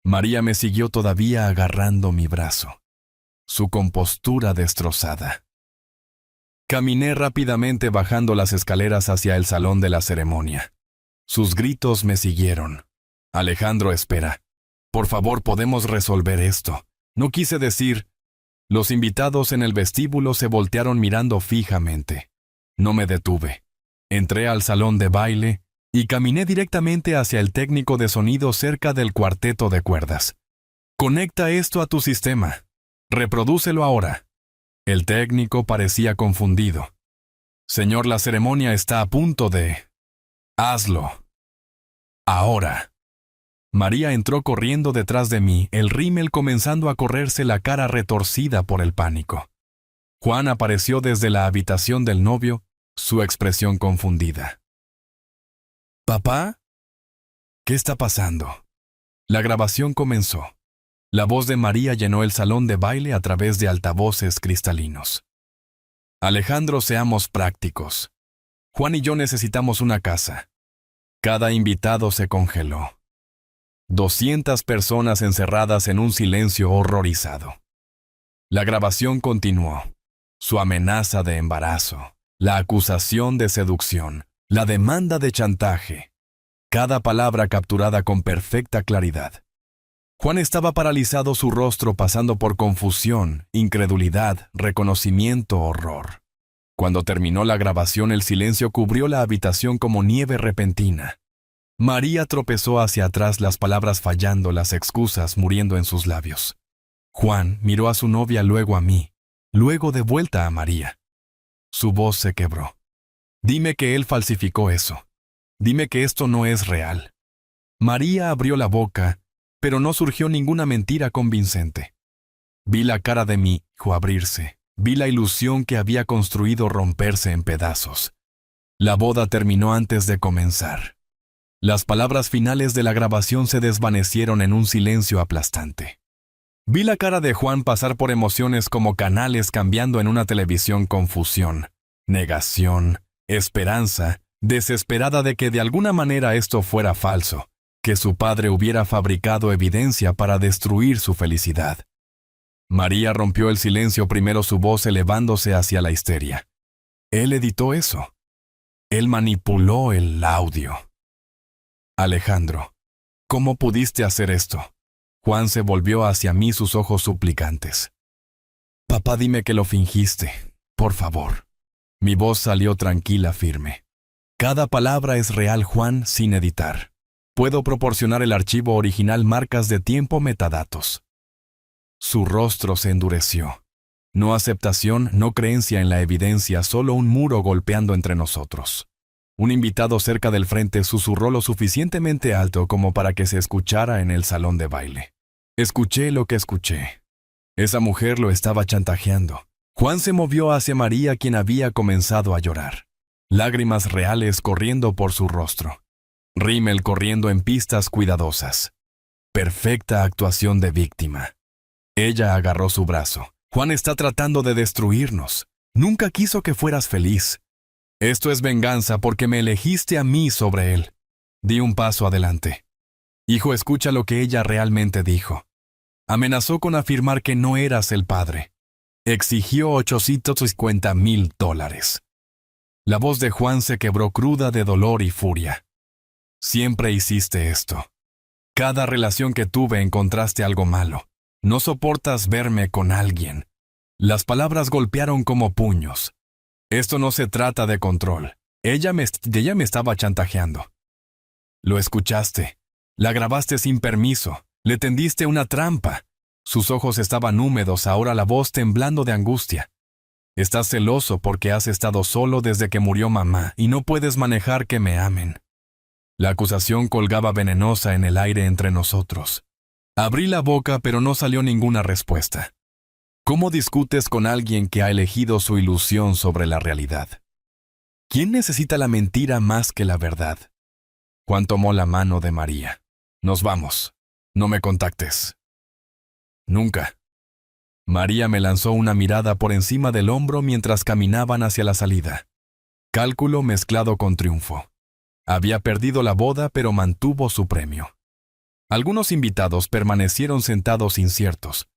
María me siguió todavía agarrando mi brazo. Su compostura destrozada. Caminé rápidamente bajando las escaleras hacia el salón de la ceremonia. Sus gritos me siguieron. Alejandro, espera. Por favor, podemos resolver esto. No quise decir... Los invitados en el vestíbulo se voltearon mirando fijamente. No me detuve. Entré al salón de baile y caminé directamente hacia el técnico de sonido cerca del cuarteto de cuerdas. Conecta esto a tu sistema. Reprodúcelo ahora. El técnico parecía confundido. Señor, la ceremonia está a punto de... Hazlo. Ahora. María entró corriendo detrás de mí, el rímel comenzando a correrse la cara retorcida por el pánico. Juan apareció desde la habitación del novio, su expresión confundida. ¿Papá? ¿Qué está pasando? La grabación comenzó. La voz de María llenó el salón de baile a través de altavoces cristalinos. Alejandro, seamos prácticos. Juan y yo necesitamos una casa. Cada invitado se congeló. 200 personas encerradas en un silencio horrorizado. La grabación continuó. Su amenaza de embarazo, la acusación de seducción, la demanda de chantaje. Cada palabra capturada con perfecta claridad. Juan estaba paralizado, su rostro pasando por confusión, incredulidad, reconocimiento, horror. Cuando terminó la grabación, el silencio cubrió la habitación como nieve repentina. María tropezó hacia atrás, las palabras fallando, las excusas muriendo en sus labios. Juan miró a su novia, luego a mí, luego de vuelta a María. Su voz se quebró. Dime que él falsificó eso. Dime que esto no es real. María abrió la boca, pero no surgió ninguna mentira convincente. Vi la cara de mi hijo abrirse. Vi la ilusión que había construido romperse en pedazos. La boda terminó antes de comenzar. Las palabras finales de la grabación se desvanecieron en un silencio aplastante. Vi la cara de Juan pasar por emociones como canales cambiando en una televisión: confusión, negación, esperanza, desesperada de que de alguna manera esto fuera falso, que su padre hubiera fabricado evidencia para destruir su felicidad. María rompió el silencio, primero su voz elevándose hacia la histeria. Él editó eso. Él manipuló el audio. Alejandro, ¿cómo pudiste hacer esto? Juan se volvió hacia mí, sus ojos suplicantes. Papá, dime que lo fingiste, por favor. Mi voz salió tranquila, firme. Cada palabra es real, Juan, sin editar. Puedo proporcionar el archivo original, marcas de tiempo, metadatos. Su rostro se endureció. No aceptación, no creencia en la evidencia, solo un muro golpeando entre nosotros. Un invitado cerca del frente susurró lo suficientemente alto como para que se escuchara en el salón de baile. Escuché lo que escuché. Esa mujer lo estaba chantajeando. Juan se movió hacia María, quien había comenzado a llorar. Lágrimas reales corriendo por su rostro. Rímel corriendo en pistas cuidadosas. Perfecta actuación de víctima. Ella agarró su brazo. Juan está tratando de destruirnos. Nunca quiso que fueras feliz. Esto es venganza porque me elegiste a mí sobre él. Di un paso adelante. Hijo, escucha lo que ella realmente dijo. Amenazó con afirmar que no eras el padre. Exigió $850,000. La voz de Juan se quebró, cruda de dolor y furia. Siempre hiciste esto. Cada relación que tuve encontraste algo malo. No soportas verme con alguien. Las palabras golpearon como puños. Esto no se trata de control. Ella me estaba chantajeando. Lo escuchaste. La grabaste sin permiso. Le tendiste una trampa. Sus ojos estaban húmedos, ahora la voz temblando de angustia. Estás celoso porque has estado solo desde que murió mamá y no puedes manejar que me amen. La acusación colgaba venenosa en el aire entre nosotros. Abrí la boca, pero no salió ninguna respuesta. ¿Cómo discutes con alguien que ha elegido su ilusión sobre la realidad? ¿Quién necesita la mentira más que la verdad? Juan tomó la mano de María. Nos vamos. No me contactes. Nunca. María me lanzó una mirada por encima del hombro mientras caminaban hacia la salida. Cálculo mezclado con triunfo. Había perdido la boda, pero mantuvo su premio. Algunos invitados permanecieron sentados inciertos.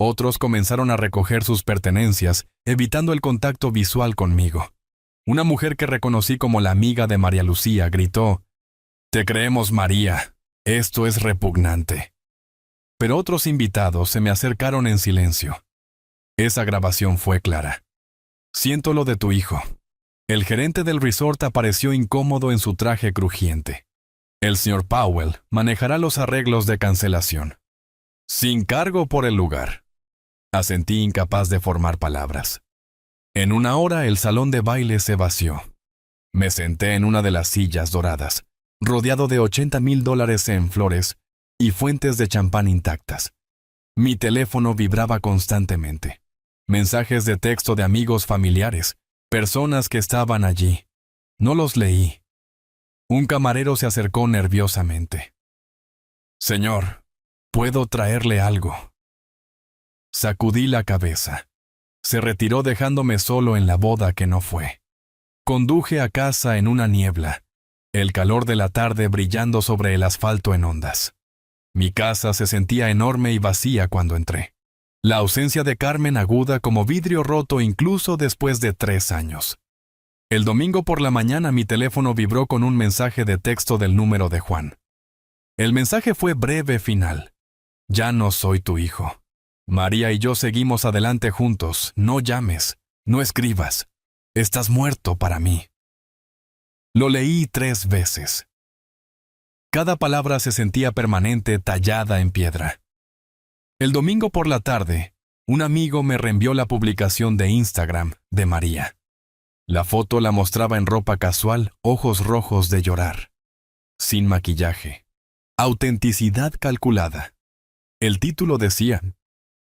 Otros comenzaron a recoger sus pertenencias, evitando el contacto visual conmigo. Una mujer que reconocí como la amiga de María Lucía gritó: «Te creemos, María. Esto es repugnante». Pero otros invitados se me acercaron en silencio. Esa grabación fue clara. Siento lo de tu hijo. El gerente del resort apareció incómodo en su traje crujiente. El señor Powell manejará los arreglos de cancelación. Sin cargo por el lugar. Asentí, incapaz de formar palabras. En una hora el salón de baile se vació. Me senté en una de las sillas doradas, rodeado de $80,000 en flores, y fuentes de champán intactas. Mi teléfono vibraba constantemente. Mensajes de texto de amigos familiares, personas que estaban allí. No los leí. Un camarero se acercó nerviosamente. «Señor, ¿puedo traerle algo?». Sacudí la cabeza. Se retiró dejándome solo en la boda que no fue. Conduje a casa en una niebla, el calor de la tarde brillando sobre el asfalto en ondas. Mi casa se sentía enorme y vacía cuando entré. La ausencia de Carmen aguda como vidrio roto incluso después de 3 años. El domingo por la mañana mi teléfono vibró con un mensaje de texto del número de Juan. El mensaje fue breve final. «Ya no soy tu hijo. María y yo seguimos adelante juntos. No llames, no escribas. Estás muerto para mí». Lo leí 3 veces. Cada palabra se sentía permanente, tallada en piedra. El domingo por la tarde, un amigo me reenvió la publicación de Instagram de María. La foto la mostraba en ropa casual, ojos rojos de llorar. Sin maquillaje. Autenticidad calculada. El título decía: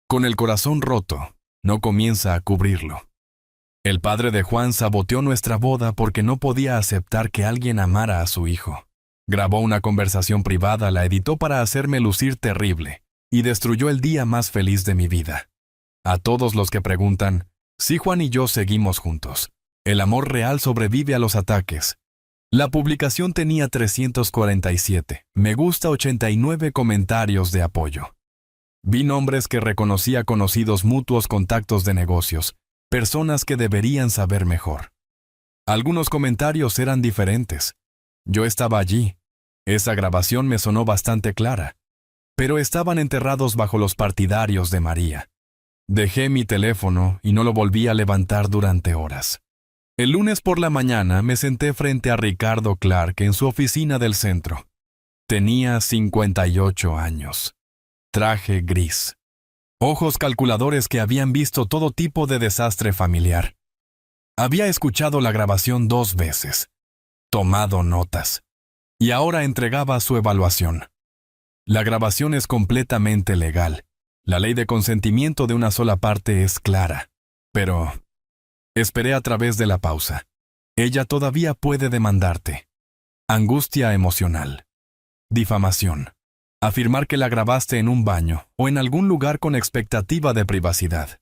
«Con el corazón roto, no comienza a cubrirlo». El padre de Juan saboteó nuestra boda porque no podía aceptar que alguien amara a su hijo. Grabó una conversación privada, la editó para hacerme lucir terrible y destruyó el día más feliz de mi vida. A todos los que preguntan, sí, Juan y yo seguimos juntos. El amor real sobrevive a los ataques. La publicación tenía 347 me gusta, 89 comentarios de apoyo. Vi nombres que reconocía, conocidos mutuos, contactos de negocios, personas que deberían saber mejor. Algunos comentarios eran diferentes. Yo estaba allí. Esa grabación me sonó bastante clara. Pero estaban enterrados bajo los partidarios de María. Dejé mi teléfono y no lo volví a levantar durante horas. El lunes por la mañana me senté frente a Ricardo Clark en su oficina del centro. Tenía 58 años. Traje gris. Ojos calculadores que habían visto todo tipo de desastre familiar. Había escuchado la grabación 2 veces. Tomado notas. Y ahora entregaba su evaluación. La grabación es completamente legal. La ley de consentimiento de una sola parte es clara. Pero esperé a través de la pausa. Ella todavía puede demandarte. Angustia emocional. Difamación. Afirmar que la grabaste en un baño o en algún lugar con expectativa de privacidad.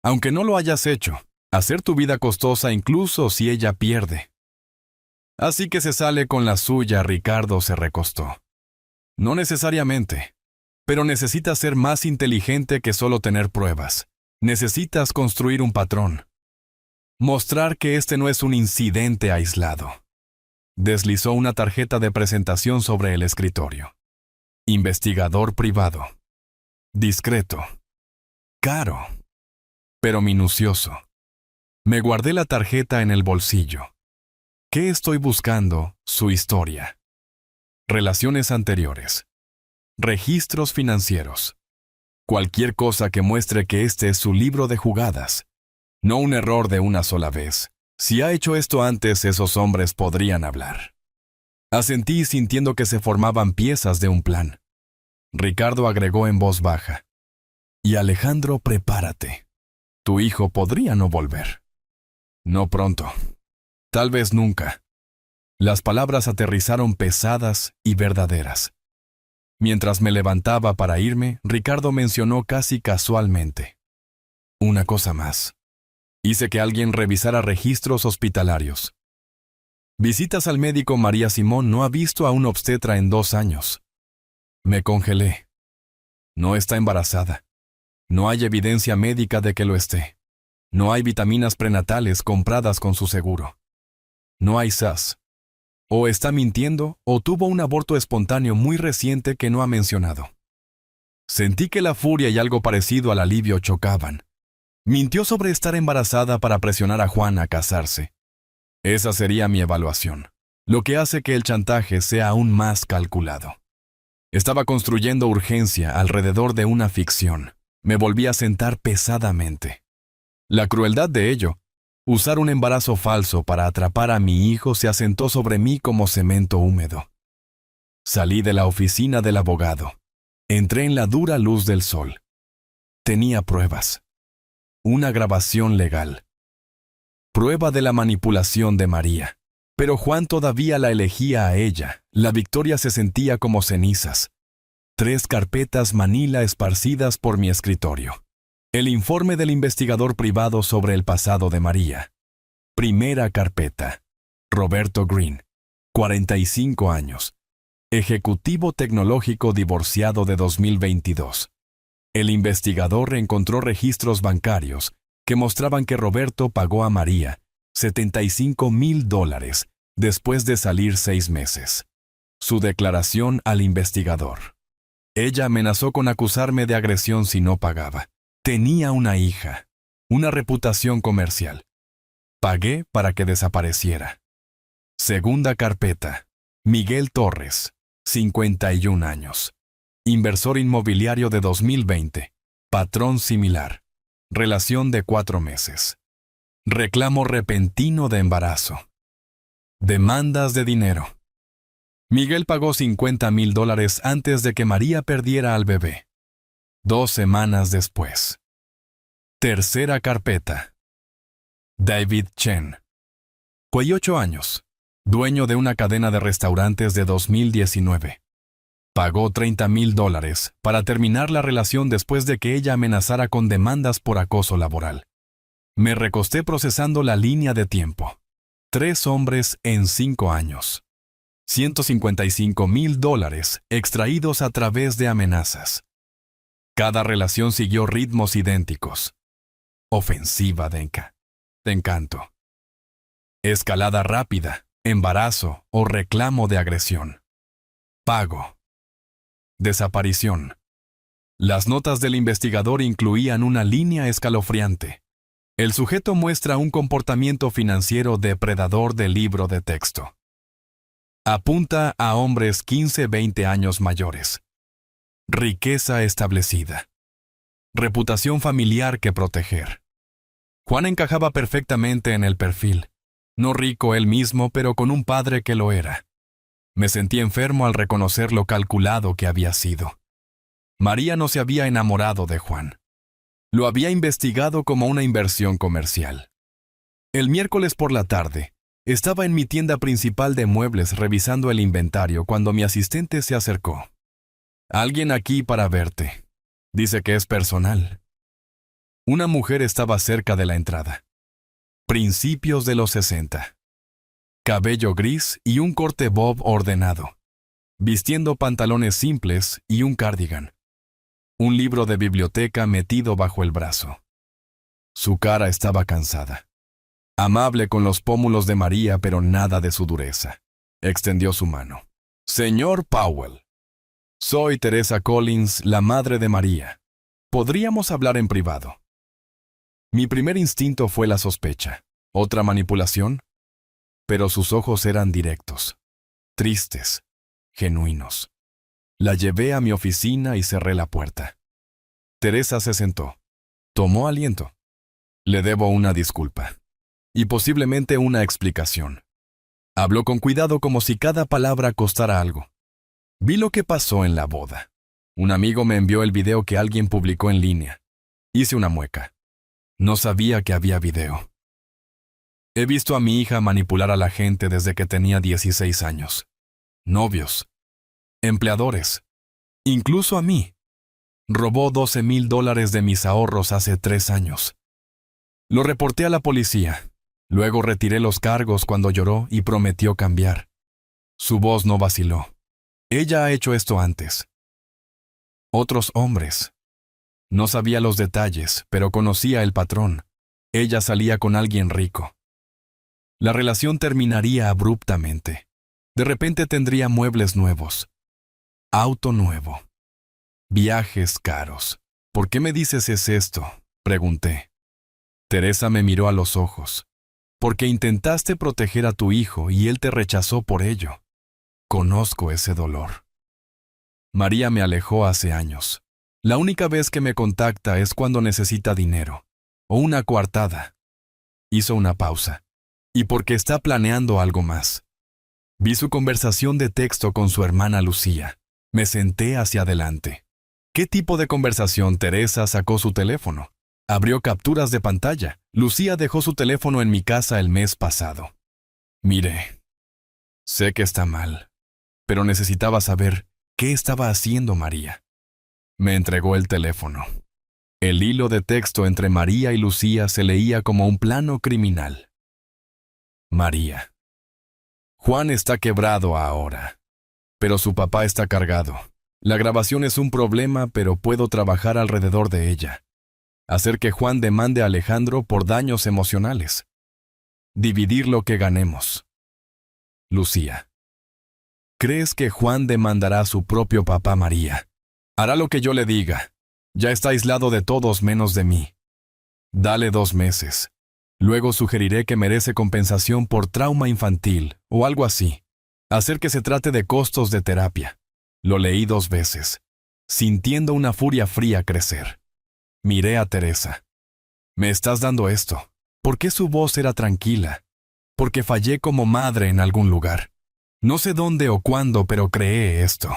Aunque no lo hayas hecho, hacer tu vida costosa incluso si ella pierde. Así que se sale con la suya. Ricardo se recostó. No necesariamente, pero necesitas ser más inteligente que solo tener pruebas. Necesitas construir un patrón. Mostrar que este no es un incidente aislado. Deslizó una tarjeta de presentación sobre el escritorio. Investigador privado. Discreto. Caro. Pero minucioso. Me guardé la tarjeta en el bolsillo. ¿Qué estoy buscando? Su historia. Relaciones anteriores. Registros financieros. Cualquier cosa que muestre que este es su libro de jugadas. No un error de una sola vez. Si ha hecho esto antes, esos hombres podrían hablar. Asentí sintiendo que se formaban piezas de un plan. Ricardo agregó en voz baja. Y Alejandro, prepárate. Tu hijo podría no volver. No pronto. Tal vez nunca. Las palabras aterrizaron pesadas y verdaderas. Mientras me levantaba para irme, Ricardo mencionó casi casualmente. Una cosa más. Hice que alguien revisara registros hospitalarios. Visitas al médico. María Simón no ha visto a un obstetra en 2 años. Me congelé. No está embarazada. No hay evidencia médica de que lo esté. No hay vitaminas prenatales compradas con su seguro. No hay SAS. O está mintiendo o tuvo un aborto espontáneo muy reciente que no ha mencionado. Sentí que la furia y algo parecido al alivio chocaban. Mintió sobre estar embarazada para presionar a Juan a casarse. Esa sería mi evaluación, lo que hace que el chantaje sea aún más calculado. Estaba construyendo urgencia alrededor de una ficción. Me volví a sentar pesadamente. La crueldad de ello, usar un embarazo falso para atrapar a mi hijo, se asentó sobre mí como cemento húmedo. Salí de la oficina del abogado. Entré en la dura luz del sol. Tenía pruebas. Una grabación legal. Prueba de la manipulación de María. Pero Juan todavía la elegía a ella. La victoria se sentía como cenizas. 3 carpetas Manila esparcidas por mi escritorio. El informe del investigador privado sobre el pasado de María. Primera carpeta. Roberto Green, 45 años. Ejecutivo tecnológico divorciado de 2022. El investigador encontró registros bancarios que mostraban que Roberto pagó a María $75,000 después de salir 6 meses. Su declaración al investigador. Ella amenazó con acusarme de agresión si no pagaba. Tenía una hija, una reputación comercial. Pagué para que desapareciera. Segunda carpeta. Miguel Torres, 51 años. Inversor inmobiliario de 2020. Patrón similar. Relación de 4 meses. Reclamo repentino de embarazo. Demandas de dinero. Miguel pagó $50,000 antes de que María perdiera al bebé. 2 semanas después. Tercera carpeta. David Chen. 48 años. Dueño de una cadena de restaurantes de 2019. Pagó $30,000 para terminar la relación después de que ella amenazara con demandas por acoso laboral. Me recosté procesando la línea de tiempo. 3 hombres en 5 años. $155,000 extraídos a través de amenazas. Cada relación siguió ritmos idénticos. Ofensiva de encanto. Escalada rápida, embarazo o reclamo de agresión. Pago. Desaparición. Las notas del investigador incluían una línea escalofriante. El sujeto muestra un comportamiento financiero depredador del libro de texto. Apunta a hombres 15-20 años mayores. Riqueza establecida. Reputación familiar que proteger. Juan encajaba perfectamente en el perfil. No rico él mismo, pero con un padre que lo era. Me sentí enfermo al reconocer lo calculado que había sido. María no se había enamorado de Juan. Lo había investigado como una inversión comercial. El miércoles por la tarde, estaba en mi tienda principal de muebles revisando el inventario cuando mi asistente se acercó. «Alguien aquí para verte. Dice que es personal». Una mujer estaba cerca de la entrada. Principios de los 60. Cabello gris y un corte bob ordenado. Vistiendo pantalones simples y un cardigan. Un libro de biblioteca metido bajo el brazo. Su cara estaba cansada. Amable con los pómulos de María, pero nada de su dureza. Extendió su mano. «Señor Powell, soy Teresa Collins, la madre de María. ¿Podríamos hablar en privado?» Mi primer instinto fue la sospecha. ¿Otra manipulación? Pero sus ojos eran directos, tristes, genuinos. La llevé a mi oficina y cerré la puerta. Teresa se sentó. Tomó aliento. Le debo una disculpa. Y posiblemente una explicación. Habló con cuidado como si cada palabra costara algo. Vi lo que pasó en la boda. Un amigo me envió el video que alguien publicó en línea. Hice una mueca. No sabía que había video. He visto a mi hija manipular a la gente desde que tenía 16 años. Novios. Empleadores. Incluso a mí. Robó $12,000 de mis ahorros hace 3 años. Lo reporté a la policía. Luego retiré los cargos cuando lloró y prometió cambiar. Su voz no vaciló. Ella ha hecho esto antes. Otros hombres. No sabía los detalles, pero conocía el patrón. Ella salía con alguien rico. La relación terminaría abruptamente. De repente tendría muebles nuevos. Auto nuevo. Viajes caros. ¿Por qué me dices es esto?, pregunté. Teresa me miró a los ojos. Porque intentaste proteger a tu hijo y él te rechazó por ello. Conozco ese dolor. María me alejó hace años. La única vez que me contacta es cuando necesita dinero. O una coartada. Hizo una pausa. Y porque está planeando algo más. Vi su conversación de texto con su hermana Lucía. Me senté hacia adelante. ¿Qué tipo de conversación? Teresa sacó su teléfono. Abrió capturas de pantalla. Lucía dejó su teléfono en mi casa el mes pasado. Mire, sé que está mal, pero necesitaba saber qué estaba haciendo María. Me entregó el teléfono. El hilo de texto entre María y Lucía se leía como un plano criminal. María. Juan está quebrado ahora, pero su papá está cargado. La grabación es un problema, pero puedo trabajar alrededor de ella. Hacer que Juan demande a Alejandro por daños emocionales. Dividir lo que ganemos. Lucía. ¿Crees que Juan demandará a su propio papá María? Hará lo que yo le diga. Ya está aislado de todos menos de mí. Dale 2 meses. Luego sugeriré que merece compensación por trauma infantil o algo así. Hacer que se trate de costos de terapia. Lo leí 2 veces, sintiendo una furia fría crecer. Miré a Teresa. Me estás dando esto. ¿Por qué su voz era tranquila? Porque fallé como madre en algún lugar. No sé dónde o cuándo, pero creé esto.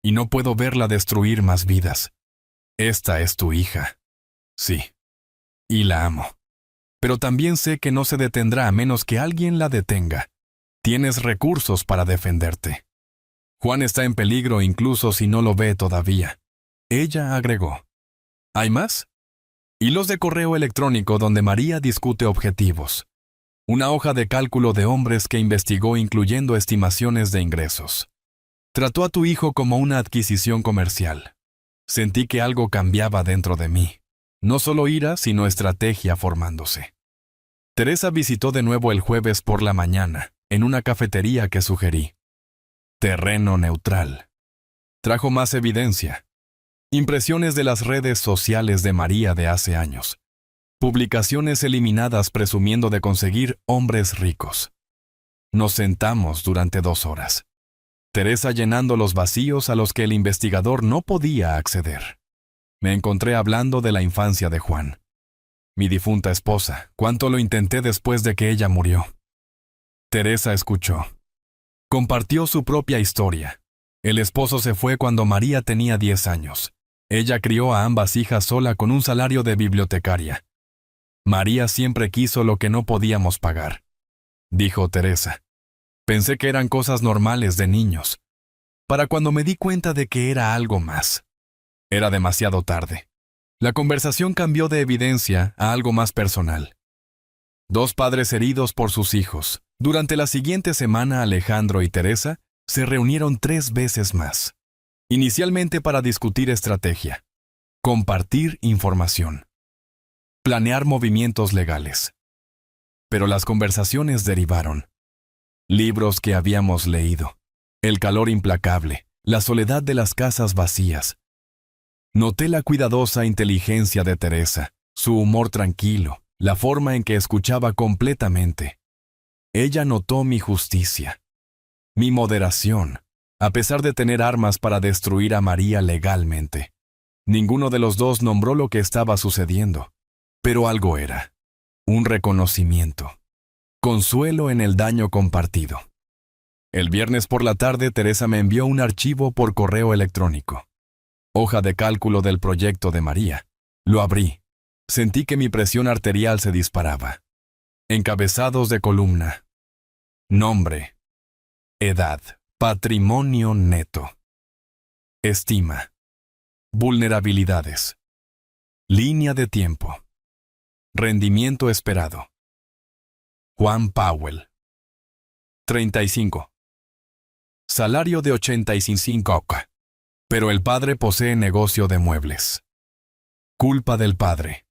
Y no puedo verla destruir más vidas. Esta es tu hija. Sí. Y la amo. Pero también sé que no se detendrá a menos que alguien la detenga. Tienes recursos para defenderte. Juan está en peligro incluso si no lo ve todavía. Ella agregó. ¿Hay más? Hilos de correo electrónico donde María discute objetivos. Una hoja de cálculo de hombres que investigó incluyendo estimaciones de ingresos. Trató a tu hijo como una adquisición comercial. Sentí que algo cambiaba dentro de mí. No solo ira, sino estrategia formándose. Teresa visitó de nuevo el jueves por la mañana, en una cafetería que sugerí. Terreno neutral. Trajo más evidencia. Impresiones de las redes sociales de María de hace años. Publicaciones eliminadas presumiendo de conseguir hombres ricos. Nos sentamos durante 2 horas. Teresa llenando los vacíos a los que el investigador no podía acceder. Me encontré hablando de la infancia de Juan. Mi difunta esposa, cuánto lo intenté después de que ella murió. Teresa escuchó. Compartió su propia historia. El esposo se fue cuando María tenía 10 años. Ella crió a ambas hijas sola con un salario de bibliotecaria. María siempre quiso lo que no podíamos pagar, dijo Teresa. Pensé que eran cosas normales de niños, para cuando me di cuenta de que era algo más. Era demasiado tarde. La conversación cambió de evidencia a algo más personal. 2 padres heridos por sus hijos. Durante la siguiente semana, Alejandro y Teresa se reunieron 3 veces más. Inicialmente para discutir estrategia, compartir información, planear movimientos legales. Pero las conversaciones derivaron. Libros que habíamos leído, el calor implacable, la soledad de las casas vacías. Noté la cuidadosa inteligencia de Teresa, su humor tranquilo, la forma en que escuchaba completamente. Ella notó mi justicia, mi moderación, a pesar de tener armas para destruir a María legalmente. Ninguno de los dos nombró lo que estaba sucediendo, pero algo era. Un reconocimiento. Consuelo en el daño compartido. El viernes por la tarde, Teresa me envió un archivo por correo electrónico. Hoja de cálculo del proyecto de María. Lo abrí. Sentí que mi presión arterial se disparaba. Encabezados de columna. Nombre. Edad. Patrimonio neto. Estima. Vulnerabilidades. Línea de tiempo. Rendimiento esperado. Juan Powell. 35. Salario de 85 oca. Pero el padre posee negocio de muebles. Culpa del padre.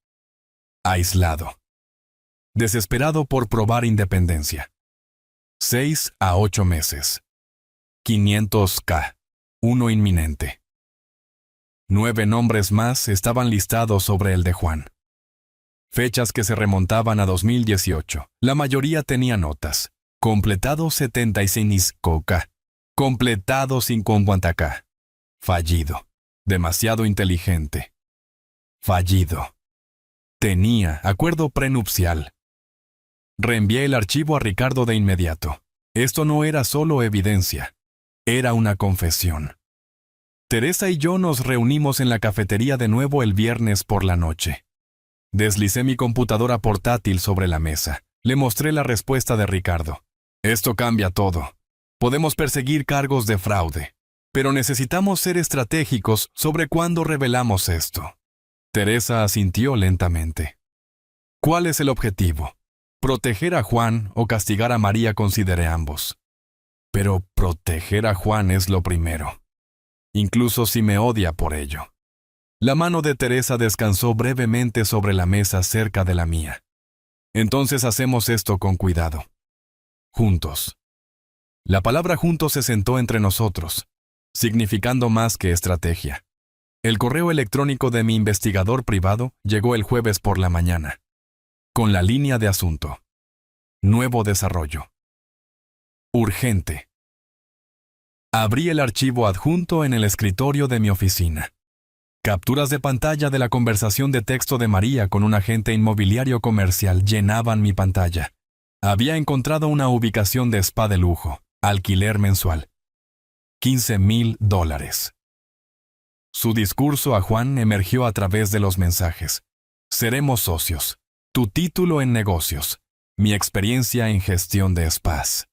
Aislado. Desesperado por probar independencia. 6 a 8 meses. 500K. Uno inminente. 9 nombres más estaban listados sobre el de Juan. Fechas que se remontaban a 2018. La mayoría tenía notas. Completado 75K. Completado 50K. Fallido. Demasiado inteligente. Fallido. Tenía acuerdo prenupcial. Reenvié el archivo a Ricardo de inmediato. Esto no era solo evidencia. Era una confesión. Teresa y yo nos reunimos en la cafetería de nuevo el viernes por la noche. Deslicé mi computadora portátil sobre la mesa. Le mostré la respuesta de Ricardo. Esto cambia todo. Podemos perseguir cargos de fraude, pero necesitamos ser estratégicos sobre cuándo revelamos esto. Teresa asintió lentamente. ¿Cuál es el objetivo? ¿Proteger a Juan o castigar a María? Consideré ambos. Pero proteger a Juan es lo primero, incluso si me odia por ello. La mano de Teresa descansó brevemente sobre la mesa cerca de la mía. Entonces hacemos esto con cuidado. Juntos. La palabra juntos se sentó entre nosotros, significando más que estrategia. El correo electrónico de mi investigador privado llegó el jueves por la mañana, con la línea de asunto. Nuevo desarrollo. Urgente. Abrí el archivo adjunto en el escritorio de mi oficina. Capturas de pantalla de la conversación de texto de María con un agente inmobiliario comercial llenaban mi pantalla. Había encontrado una ubicación de spa de lujo, alquiler mensual. $15,000. Su discurso a Juan emergió a través de los mensajes. Seremos socios. Tu título en negocios. Mi experiencia en gestión de spas.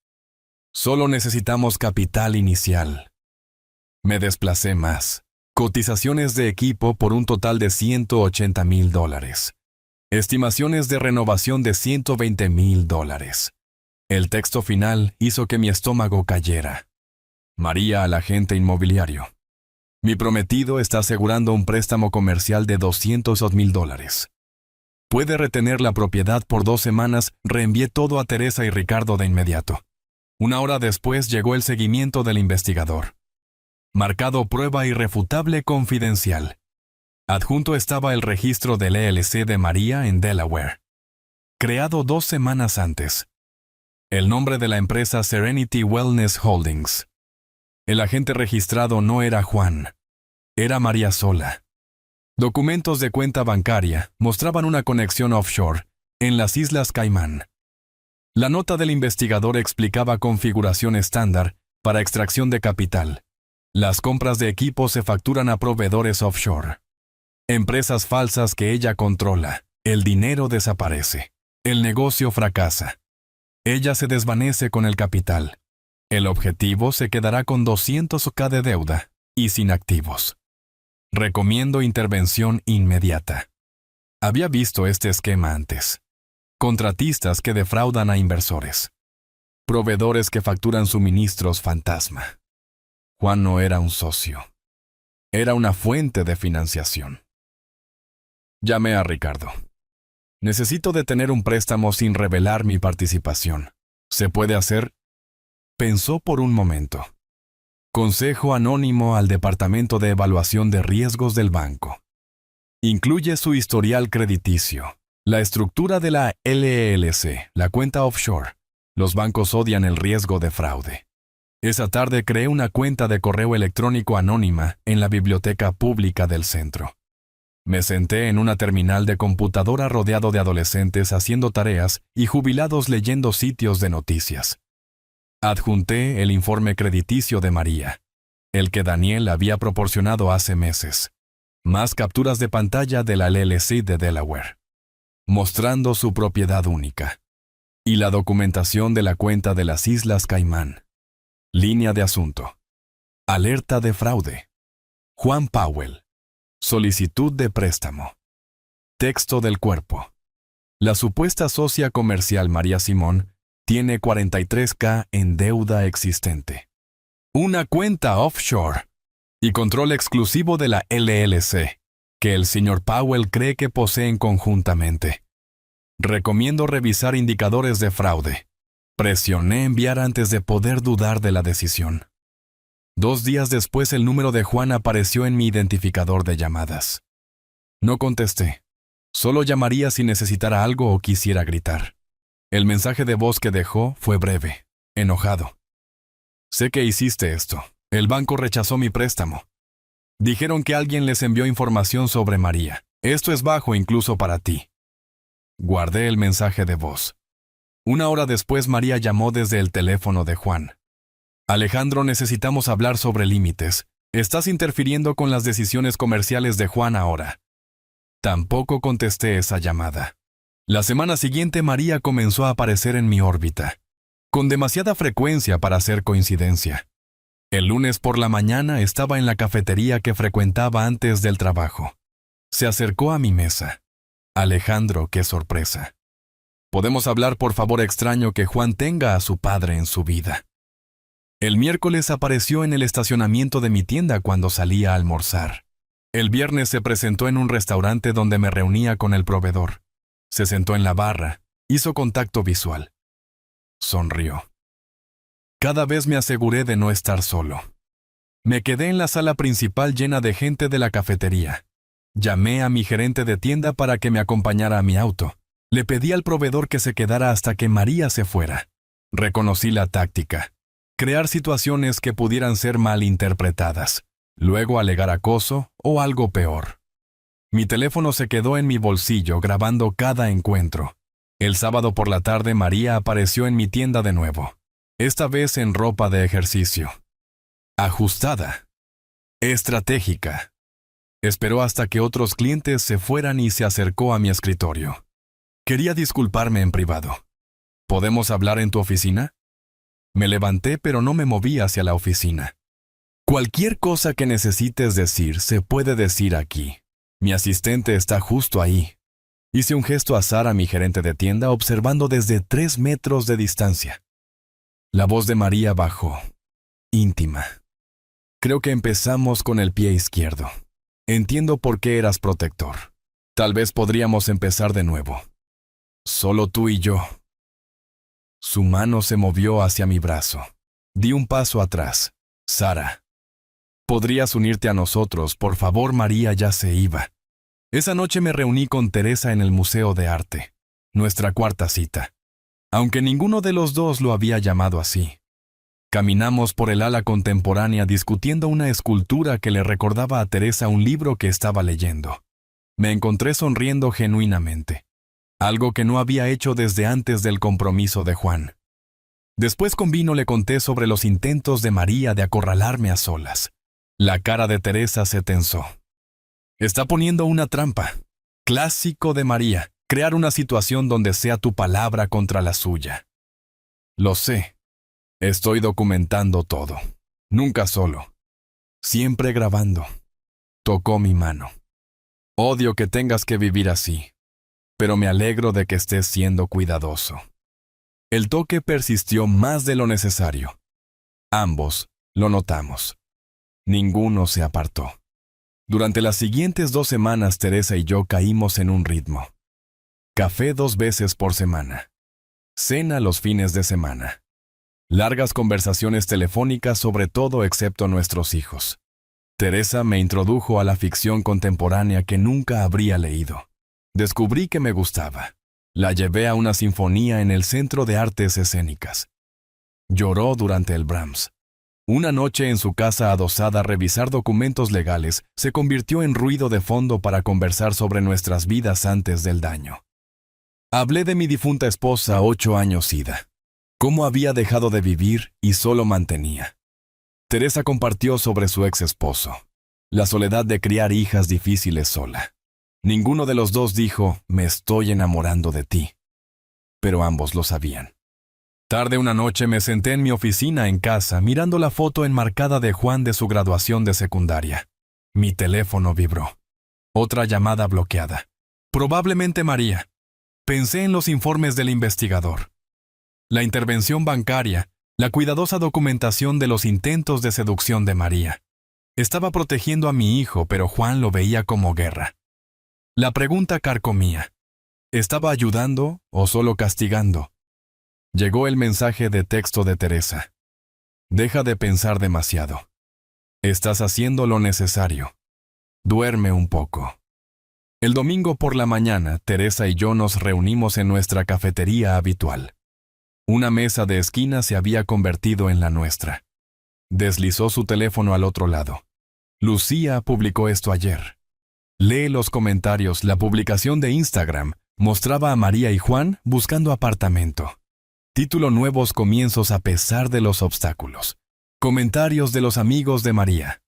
Solo necesitamos capital inicial. Me desplacé más. Cotizaciones de equipo por un total de $180,000. Estimaciones de renovación de $120,000. El texto final hizo que mi estómago cayera. María al agente inmobiliario. Mi prometido está asegurando un préstamo comercial de $200,000. Puede retener la propiedad por 2 semanas. Reenvié todo a Teresa y Ricardo de inmediato. 1 hora después llegó el seguimiento del investigador. Marcado prueba irrefutable confidencial. Adjunto estaba el registro del LLC de María en Delaware. Creado 2 semanas antes. El nombre de la empresa Serenity Wellness Holdings. El agente registrado no era Juan. Era María sola. Documentos de cuenta bancaria mostraban una conexión offshore en las Islas Caimán. La nota del investigador explicaba configuración estándar para extracción de capital. Las compras de equipo se facturan a proveedores offshore. Empresas falsas que ella controla. El dinero desaparece. El negocio fracasa. Ella se desvanece con el capital. El objetivo se quedará con $200,000 de deuda y sin activos. Recomiendo intervención inmediata. Había visto este esquema antes. Contratistas que defraudan a inversores. Proveedores que facturan suministros fantasma. Juan no era un socio. Era una fuente de financiación. Llamé a Ricardo. Necesito detener un préstamo sin revelar mi participación. ¿Se puede hacer? Pensó por un momento. Consejo anónimo al Departamento de Evaluación de Riesgos del banco. Incluye su historial crediticio, la estructura de la LLC, la cuenta offshore. Los bancos odian el riesgo de fraude. Esa tarde creé una cuenta de correo electrónico anónima en la biblioteca pública del centro. Me senté en una terminal de computadora rodeado de adolescentes haciendo tareas y jubilados leyendo sitios de noticias. Adjunté el informe crediticio de María, el que Daniel había proporcionado hace meses, más capturas de pantalla de la LLC de Delaware, mostrando su propiedad única, y la documentación de la cuenta de las Islas Caimán. Línea de asunto. Alerta de fraude. Juan Powell. Solicitud de préstamo. Texto del cuerpo. La supuesta socia comercial María Simón tiene $43,000 en deuda existente. Una cuenta offshore y control exclusivo de la LLC, que el señor Powell cree que poseen conjuntamente. Recomiendo revisar indicadores de fraude. Presioné enviar antes de poder dudar de la decisión. 2 días después el número de Juan apareció en mi identificador de llamadas. No contesté. Solo llamaría si necesitara algo o quisiera gritar. El mensaje de voz que dejó fue breve, enojado. Sé que hiciste esto. El banco rechazó mi préstamo. Dijeron que alguien les envió información sobre María. Esto es bajo incluso para ti. Guardé el mensaje de voz. 1 hora después María llamó desde el teléfono de Juan. Alejandro, necesitamos hablar sobre límites. Estás interfiriendo con las decisiones comerciales de Juan ahora. Tampoco contesté esa llamada. La semana siguiente María comenzó a aparecer en mi órbita, con demasiada frecuencia para ser coincidencia. El lunes por la mañana estaba en la cafetería que frecuentaba antes del trabajo. Se acercó a mi mesa. Alejandro, qué sorpresa. ¿Podemos hablar, por favor, extraño que Juan tenga a su padre en su vida? El miércoles apareció en el estacionamiento de mi tienda cuando salía a almorzar. El viernes se presentó en un restaurante donde me reunía con el proveedor. Se sentó en la barra, hizo contacto visual. Sonrió. Cada vez me aseguré de no estar solo. Me quedé en la sala principal llena de gente de la cafetería. Llamé a mi gerente de tienda para que me acompañara a mi auto. Le pedí al proveedor que se quedara hasta que María se fuera. Reconocí la táctica. Crear situaciones que pudieran ser malinterpretadas. Luego alegar acoso o algo peor. Mi teléfono se quedó en mi bolsillo grabando cada encuentro. El sábado por la tarde María apareció en mi tienda de nuevo. Esta vez en ropa de ejercicio. Ajustada. Estratégica. Esperó hasta que otros clientes se fueran y se acercó a mi escritorio. Quería disculparme en privado. ¿Podemos hablar en tu oficina? Me levanté, pero no me moví hacia la oficina. Cualquier cosa que necesites decir se puede decir aquí. Mi asistente está justo ahí. Hice un gesto a Sara, mi gerente de tienda, observando desde 3 metros de distancia. La voz de María bajó, íntima. Creo que empezamos con el pie izquierdo. Entiendo por qué eras protector. Tal vez podríamos empezar de nuevo. Solo tú y yo. Su mano se movió hacia mi brazo. Di un paso atrás. Sara. ¿Podrías unirte a nosotros? Por favor, María ya se iba. Esa noche me reuní con Teresa en el Museo de Arte. Nuestra cuarta cita. Aunque ninguno de los dos lo había llamado así. Caminamos por el ala contemporánea discutiendo una escultura que le recordaba a Teresa un libro que estaba leyendo. Me encontré sonriendo genuinamente. Algo que no había hecho desde antes del compromiso de Juan. Después con vino le conté sobre los intentos de María de acorralarme a solas. La cara de Teresa se tensó. Está poniendo una trampa. Clásico de María, crear una situación donde sea tu palabra contra la suya. Lo sé. Estoy documentando todo. Nunca solo. Siempre grabando. Tocó mi mano. Odio que tengas que vivir así. Pero me alegro de que estés siendo cuidadoso. El toque persistió más de lo necesario. Ambos lo notamos. Ninguno se apartó. Durante las siguientes 2 semanas, Teresa y yo caímos en un ritmo. Café 2 veces por semana. Cena los fines de semana. Largas conversaciones telefónicas sobre todo excepto nuestros hijos. Teresa me introdujo a la ficción contemporánea que nunca habría leído. Descubrí que me gustaba. La llevé a una sinfonía en el Centro de Artes Escénicas. Lloró durante el Brahms. Una noche en su casa adosada a revisar documentos legales se convirtió en ruido de fondo para conversar sobre nuestras vidas antes del daño. Hablé de mi difunta esposa 8 años ida. Cómo había dejado de vivir y solo mantenía. Teresa compartió sobre su ex esposo. La soledad de criar hijas difíciles sola. Ninguno de los dos dijo, me estoy enamorando de ti. Pero ambos lo sabían. Tarde una noche me senté en mi oficina en casa mirando la foto enmarcada de Juan de su graduación de secundaria. Mi teléfono vibró. Otra llamada bloqueada. Probablemente María. Pensé en los informes del investigador. La intervención bancaria, la cuidadosa documentación de los intentos de seducción de María. Estaba protegiendo a mi hijo, pero Juan lo veía como guerra. La pregunta carcomía. ¿Estaba ayudando o solo castigando? Llegó el mensaje de texto de Teresa. Deja de pensar demasiado. Estás haciendo lo necesario. Duerme un poco. El domingo por la mañana, Teresa y yo nos reunimos en nuestra cafetería habitual. Una mesa de esquina se había convertido en la nuestra. Deslizó su teléfono al otro lado. Lucía publicó esto ayer. Lee los comentarios. La publicación de Instagram mostraba a María y Juan buscando apartamento. Título: Nuevos comienzos a pesar de los obstáculos. Comentarios de los amigos de María.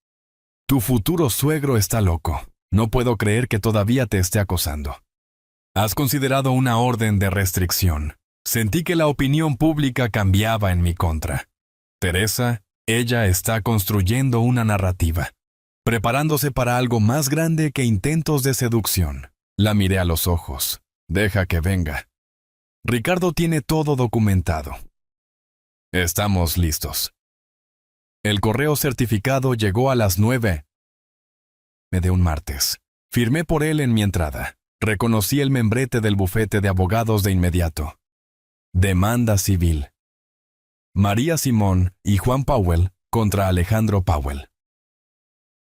Tu futuro suegro está loco. No puedo creer que todavía te esté acosando. Has considerado una orden de restricción. Sentí que la opinión pública cambiaba en mi contra. Teresa, ella está construyendo una narrativa, preparándose para algo más grande que intentos de seducción. La miré a los ojos. Deja que venga. Ricardo tiene todo documentado. Estamos listos. El correo certificado llegó a las 9 de un martes. Firmé por él en mi entrada. Reconocí el membrete del bufete de abogados de inmediato. Demanda civil. María Simón y Juan Powell contra Alejandro Powell.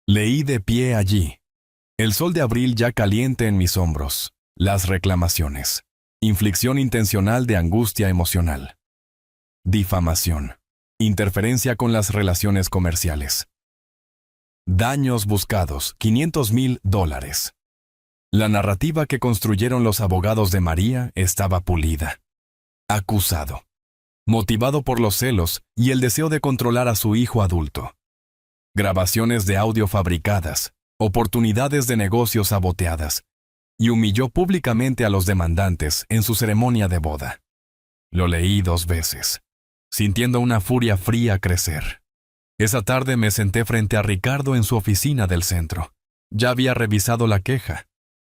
Leí de pie allí. El sol de abril ya caliente en mis hombros. Las reclamaciones. Inflicción intencional de angustia emocional. Difamación. Interferencia con las relaciones comerciales. Daños buscados, $500,000. La narrativa que construyeron los abogados de María estaba pulida. Acusado. Motivado por los celos y el deseo de controlar a su hijo adulto. Grabaciones de audio fabricadas, oportunidades de negocios saboteadas, y humilló públicamente a los demandantes en su ceremonia de boda. Lo leí 2 veces, sintiendo una furia fría crecer. Esa tarde me senté frente a Ricardo en su oficina del centro. Ya había revisado la queja.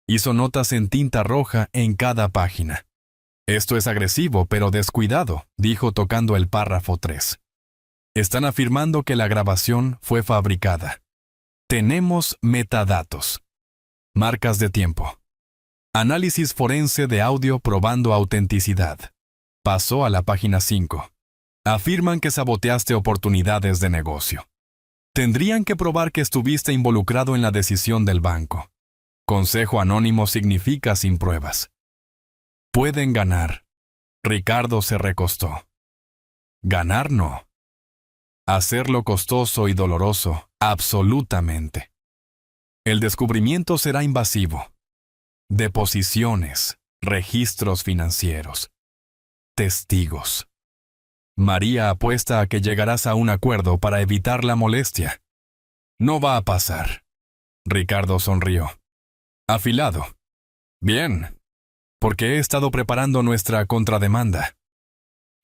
Hizo notas en tinta roja en cada página. Esto es agresivo, pero descuidado, dijo tocando el párrafo 3. Están afirmando que la grabación fue fabricada. Tenemos metadatos. Marcas de tiempo. Análisis forense de audio probando autenticidad. Pasó a la página 5. Afirman que saboteaste oportunidades de negocio. Tendrían que probar que estuviste involucrado en la decisión del banco. Consejo anónimo significa sin pruebas. Pueden ganar. Ricardo se recostó. Ganar no. Hacerlo costoso y doloroso, absolutamente. El descubrimiento será invasivo. Deposiciones, registros financieros, testigos. María apuesta a que llegarás a un acuerdo para evitar la molestia. No va a pasar. Ricardo sonrió. Afilado. Bien, porque he estado preparando nuestra contrademanda.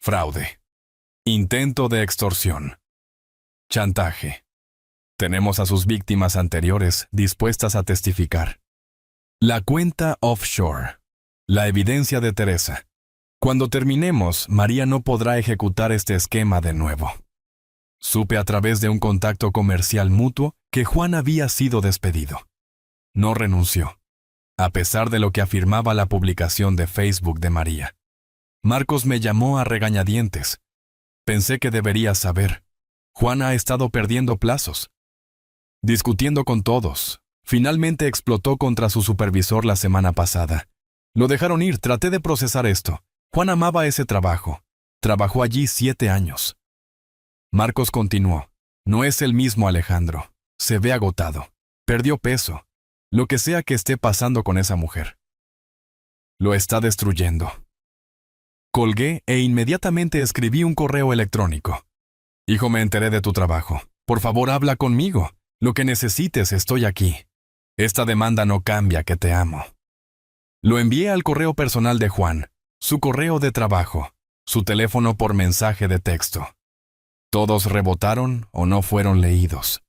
Fraude. Intento de extorsión. Chantaje. Tenemos a sus víctimas anteriores dispuestas a testificar. La cuenta offshore. La evidencia de Teresa. Cuando terminemos, María no podrá ejecutar este esquema de nuevo. Supe a través de un contacto comercial mutuo que Juan había sido despedido. No renunció, a pesar de lo que afirmaba la publicación de Facebook de María. Marcos me llamó a regañadientes. Pensé que deberías saber. Juan ha estado perdiendo plazos. Discutiendo con todos. Finalmente explotó contra su supervisor la semana pasada. Lo dejaron ir, traté de procesar esto. Juan amaba ese trabajo. Trabajó allí 7 años. Marcos continuó. No es el mismo Alejandro. Se ve agotado. Perdió peso. Lo que sea que esté pasando con esa mujer. Lo está destruyendo. Colgué e inmediatamente escribí un correo electrónico. Hijo, me enteré de tu trabajo. Por favor, habla conmigo. Lo que necesites, estoy aquí. Esta demanda no cambia que te amo. Lo envié al correo personal de Juan, su correo de trabajo, su teléfono por mensaje de texto. Todos rebotaron o no fueron leídos.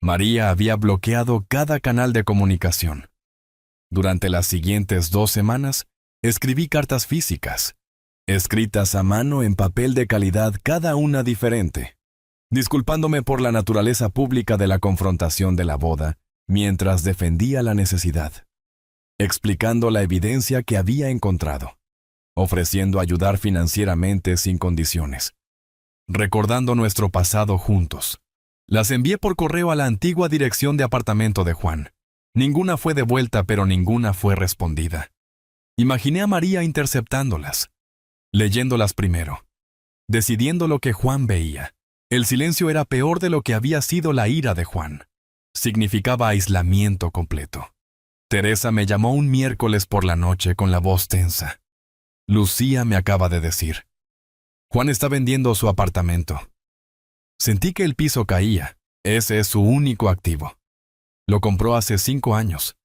María había bloqueado cada canal de comunicación. Durante las siguientes 2 semanas, escribí cartas físicas, escritas a mano en papel de calidad, cada una diferente, disculpándome por la naturaleza pública de la confrontación de la boda, mientras defendía la necesidad, explicando la evidencia que había encontrado, ofreciendo ayudar financieramente sin condiciones, recordando nuestro pasado juntos. Las envié por correo a la antigua dirección de apartamento de Juan. Ninguna fue devuelta, pero ninguna fue respondida. Imaginé a María interceptándolas, leyéndolas primero, decidiendo lo que Juan veía. El silencio era peor de lo que había sido la ira de Juan. Significaba aislamiento completo. Teresa me llamó un miércoles por la noche con la voz tensa. Lucía me acaba de decir. Juan está vendiendo su apartamento. Sentí que el piso caía. Ese es su único activo. Lo compró hace 5 años.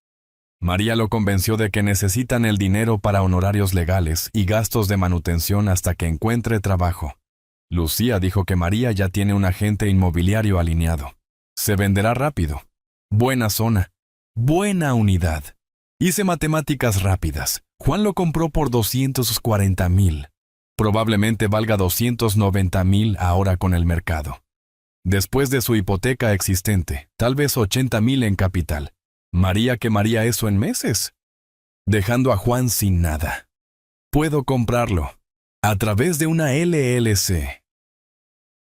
María lo convenció de que necesitan el dinero para honorarios legales y gastos de manutención hasta que encuentre trabajo. Lucía dijo que María ya tiene un agente inmobiliario alineado. Se venderá rápido. Buena zona. Buena unidad. Hice matemáticas rápidas. Juan lo compró por 240,000. Probablemente valga 290,000 ahora con el mercado. Después de su hipoteca existente, tal vez 80,000 en capital. María quemaría eso en meses, dejando a Juan sin nada. Puedo comprarlo a través de una LLC.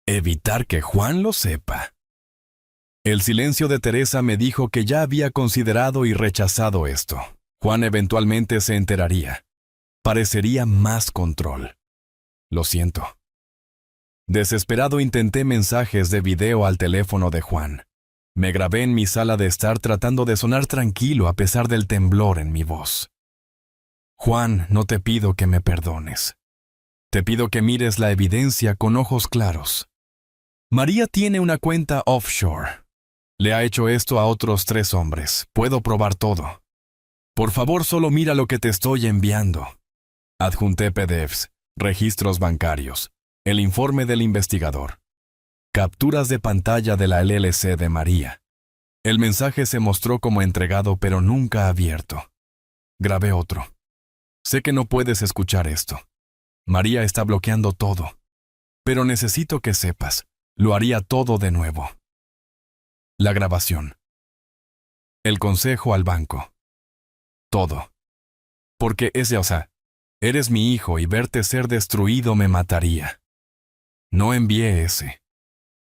Evitar que Juan lo sepa. El silencio de Teresa me dijo que ya había considerado y rechazado esto. Juan eventualmente se enteraría. Parecería más control. Lo siento. Desesperado intenté mensajes de video al teléfono de Juan. Me grabé en mi sala de estar tratando de sonar tranquilo a pesar del temblor en mi voz. Juan, no te pido que me perdones. Te pido que mires la evidencia con ojos claros. María tiene una cuenta offshore. Le ha hecho esto a otros 3 hombres. Puedo probar todo. Por favor, solo mira lo que te estoy enviando. Adjunté PDFs, registros bancarios, el informe del investigador, capturas de pantalla de la LLC de María. El mensaje se mostró como entregado pero nunca abierto. Grabé otro. Sé que no puedes escuchar esto. María está bloqueando todo. Pero necesito que sepas, lo haría todo de nuevo. La grabación. El consejo al banco. Todo. Porque eres mi hijo y verte ser destruido me mataría. No envié ese.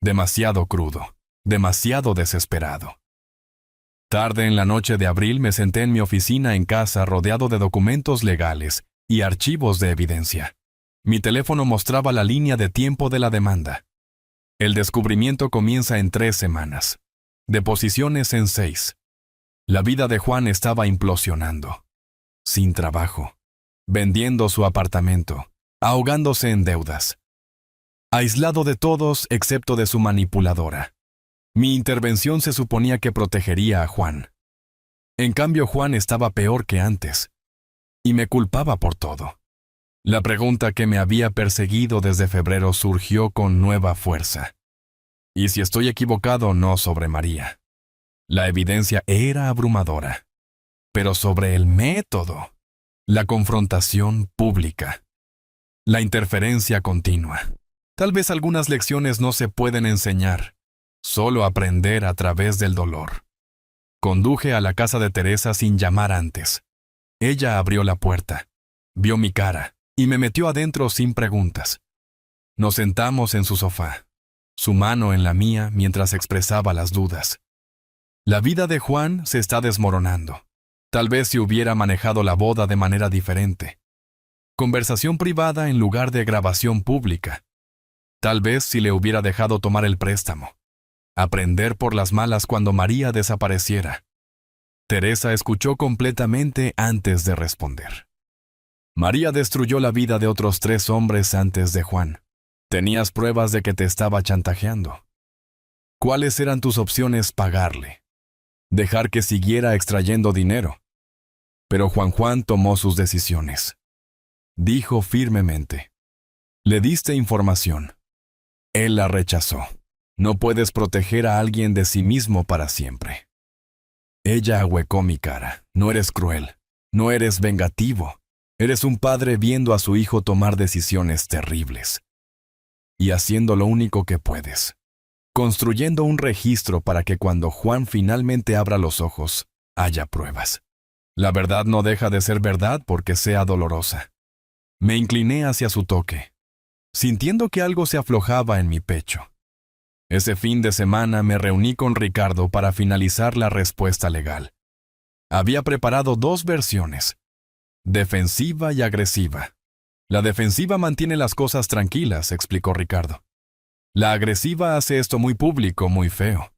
Demasiado crudo, demasiado desesperado. Tarde en la noche de abril me senté en mi oficina en casa rodeado de documentos legales y archivos de evidencia. Mi teléfono mostraba la línea de tiempo de la demanda. El descubrimiento comienza en 3 semanas. Deposiciones en 6. La vida de Juan estaba implosionando. Sin trabajo. Vendiendo su apartamento. Ahogándose en deudas. Aislado de todos excepto de su manipuladora. Mi intervención se suponía que protegería a Juan. En cambio, Juan estaba peor que antes. Y me culpaba por todo. La pregunta que me había perseguido desde febrero surgió con nueva fuerza. ¿Y si estoy equivocado o no sobre María? La evidencia era abrumadora. Pero sobre el método, la confrontación pública, la interferencia continua. Tal vez algunas lecciones no se pueden enseñar, solo aprender a través del dolor. Conduje a la casa de Teresa sin llamar antes. Ella abrió la puerta, vio mi cara y me metió adentro sin preguntas. Nos sentamos en su sofá, su mano en la mía mientras expresaba las dudas. La vida de Juan se está desmoronando. Tal vez si hubiera manejado la boda de manera diferente. Conversación privada en lugar de grabación pública. Tal vez si le hubiera dejado tomar el préstamo. Aprender por las malas cuando María desapareciera. Teresa escuchó completamente antes de responder. María destruyó la vida de otros 3 hombres antes de Juan. Tenías pruebas de que te estaba chantajeando. ¿Cuáles eran tus opciones? Pagarle. Dejar que siguiera extrayendo dinero. Pero Juan tomó sus decisiones. Dijo firmemente. Le diste información. Él la rechazó. No puedes proteger a alguien de sí mismo para siempre. Ella ahuecó mi cara. No eres cruel. No eres vengativo. Eres un padre viendo a su hijo tomar decisiones terribles. Y haciendo lo único que puedes. Construyendo un registro para que cuando Juan finalmente abra los ojos, haya pruebas. La verdad no deja de ser verdad porque sea dolorosa. Me incliné hacia su toque, sintiendo que algo se aflojaba en mi pecho. Ese fin de semana me reuní con Ricardo para finalizar la respuesta legal. Había preparado 2 versiones, defensiva y agresiva. La defensiva mantiene las cosas tranquilas, explicó Ricardo. La agresiva hace esto muy público, muy feo.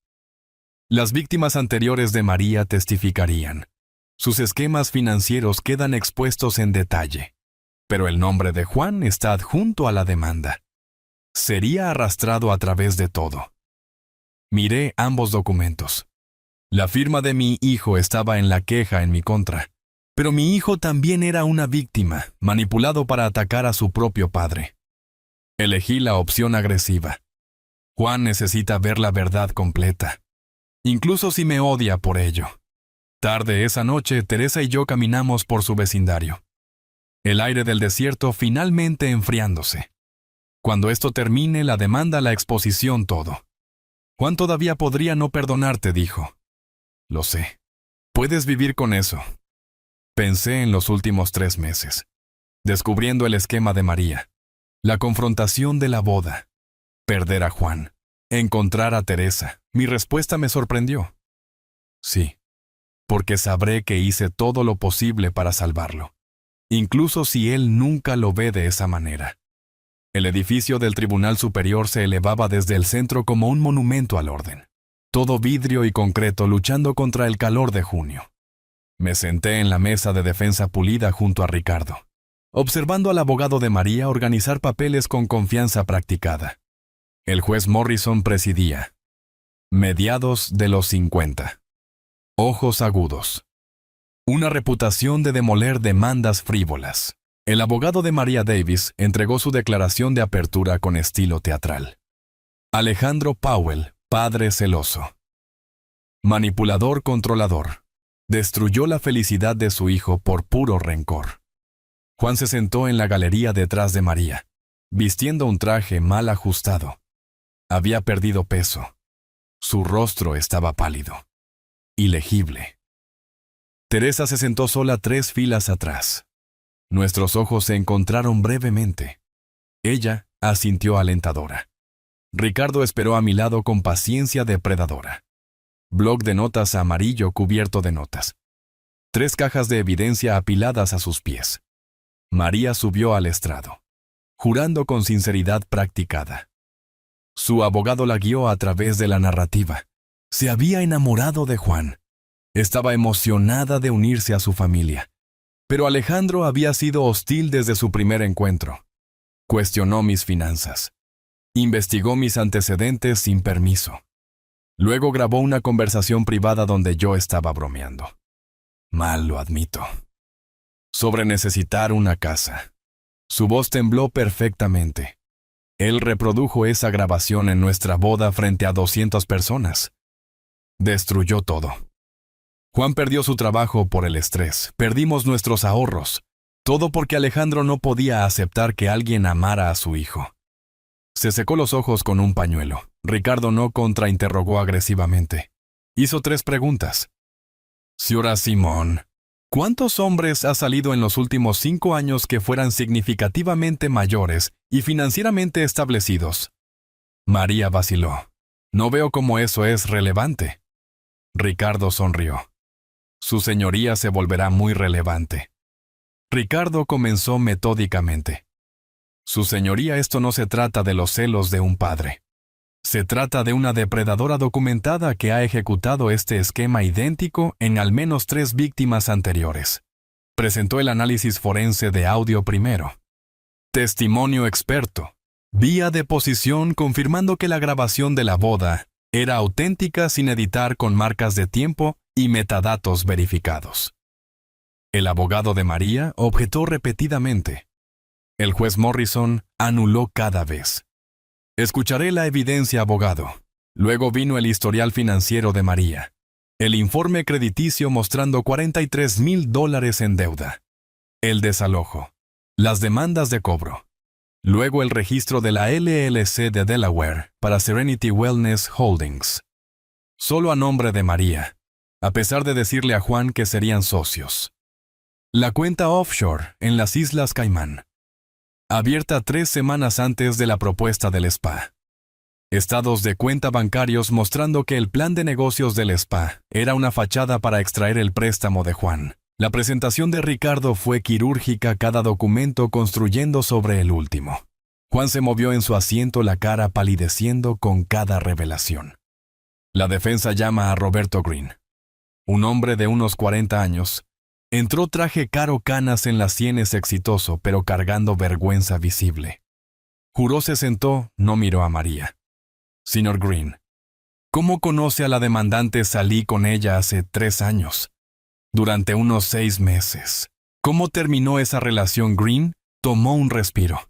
Las víctimas anteriores de María testificarían. Sus esquemas financieros quedan expuestos en detalle. Pero el nombre de Juan está adjunto a la demanda. Sería arrastrado a través de todo. Miré ambos documentos. La firma de mi hijo estaba en la queja en mi contra, pero mi hijo también era una víctima, manipulado para atacar a su propio padre. Elegí la opción agresiva. Juan necesita ver la verdad completa, incluso si me odia por ello. Tarde esa noche, Teresa y yo caminamos por su vecindario. El aire del desierto finalmente enfriándose. Cuando esto termine, la demanda, la exposición, todo. Juan todavía podría no perdonarte, dijo. Lo sé. Puedes vivir con eso. Pensé en los últimos 3 meses, descubriendo el esquema de María, la confrontación de la boda, perder a Juan, encontrar a Teresa. Mi respuesta me sorprendió. Sí, porque sabré que hice todo lo posible para salvarlo, incluso si él nunca lo ve de esa manera. El edificio del Tribunal Superior se elevaba desde el centro como un monumento al orden, todo vidrio y concreto luchando contra el calor de junio. Me senté en la mesa de defensa pulida junto a Ricardo, observando al abogado de María organizar papeles con confianza practicada. El juez Morrison presidía. Mediados de los 50. Ojos agudos. Una reputación de demoler demandas frívolas. El abogado de María Davis entregó su declaración de apertura con estilo teatral. Alejandro Powell, padre celoso. Manipulador controlador. Destruyó la felicidad de su hijo por puro rencor. Juan se sentó en la galería detrás de María, vistiendo un traje mal ajustado. Había perdido peso. Su rostro estaba pálido. Ilegible. Teresa se sentó sola 3 filas atrás. Nuestros ojos se encontraron brevemente. Ella asintió alentadora. Ricardo esperó a mi lado con paciencia depredadora. Bloc de notas amarillo cubierto de notas. 3 cajas de evidencia apiladas a sus pies. María subió al estrado, jurando con sinceridad practicada. Su abogado la guió a través de la narrativa. Se había enamorado de Juan. Estaba emocionada de unirse a su familia. Pero Alejandro había sido hostil desde su primer encuentro. Cuestionó mis finanzas. Investigó mis antecedentes sin permiso. Luego grabó una conversación privada donde yo estaba bromeando. Mal lo admito. Sobre necesitar una casa. Su voz tembló perfectamente. Él reprodujo esa grabación en nuestra boda frente a 200 personas. Destruyó todo. Juan perdió su trabajo por el estrés. Perdimos nuestros ahorros. Todo porque Alejandro no podía aceptar que alguien amara a su hijo. Se secó los ojos con un pañuelo. Ricardo no contrainterrogó agresivamente. Hizo 3 preguntas. Señora Simón, ¿cuántos hombres ha salido en los últimos 5 años que fueran significativamente mayores y financieramente establecidos? María vaciló. No veo cómo eso es relevante. Ricardo sonrió. Su señoría se volverá muy relevante. Ricardo comenzó metódicamente. Su señoría, esto no se trata de los celos de un padre. Se trata de una depredadora documentada que ha ejecutado este esquema idéntico en al menos 3 víctimas anteriores. Presentó el análisis forense de audio primero. Testimonio experto. Vía deposición confirmando que la grabación de la boda era auténtica sin editar con marcas de tiempo y metadatos verificados. El abogado de María objetó repetidamente. El juez Morrison anuló cada vez. Escucharé la evidencia, abogado. Luego vino el historial financiero de María. El informe crediticio mostrando $43,000 en deuda. El desalojo. Las demandas de cobro. Luego el registro de la LLC de Delaware para Serenity Wellness Holdings. Solo a nombre de María, a pesar de decirle a Juan que serían socios. La cuenta offshore en las Islas Caimán. Abierta 3 semanas antes de la propuesta del spa. Estados de cuenta bancarios mostrando que el plan de negocios del spa era una fachada para extraer el préstamo de Juan. La presentación de Ricardo fue quirúrgica, cada documento construyendo sobre el último. Juan se movió en su asiento, la cara palideciendo con cada revelación. La defensa llama a Roberto Green. Un hombre de unos 40 años. Entró traje caro, canas en las sienes, exitoso, pero cargando vergüenza visible. Juró, se sentó, no miró a María. Señor Green, ¿Cómo conoce a la demandante? Salí con ella hace 3 años. Durante unos 6 meses. ¿Cómo terminó esa relación? Green tomó un respiro.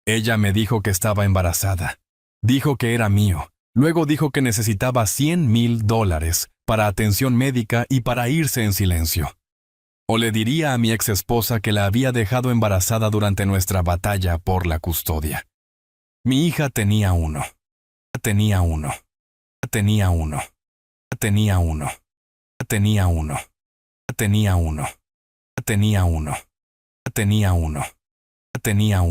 Ella me dijo que estaba embarazada. Dijo que era mío. Luego dijo que necesitaba $100,000 para atención médica y para irse en silencio. O le diría a mi exesposa que la había dejado embarazada durante nuestra batalla por la custodia. Mi hija tenía uno. Tenía uno. Tenía uno. Tenía uno. Tenía uno. Tenía uno. Tenía uno. Tenía uno. Tenía uno.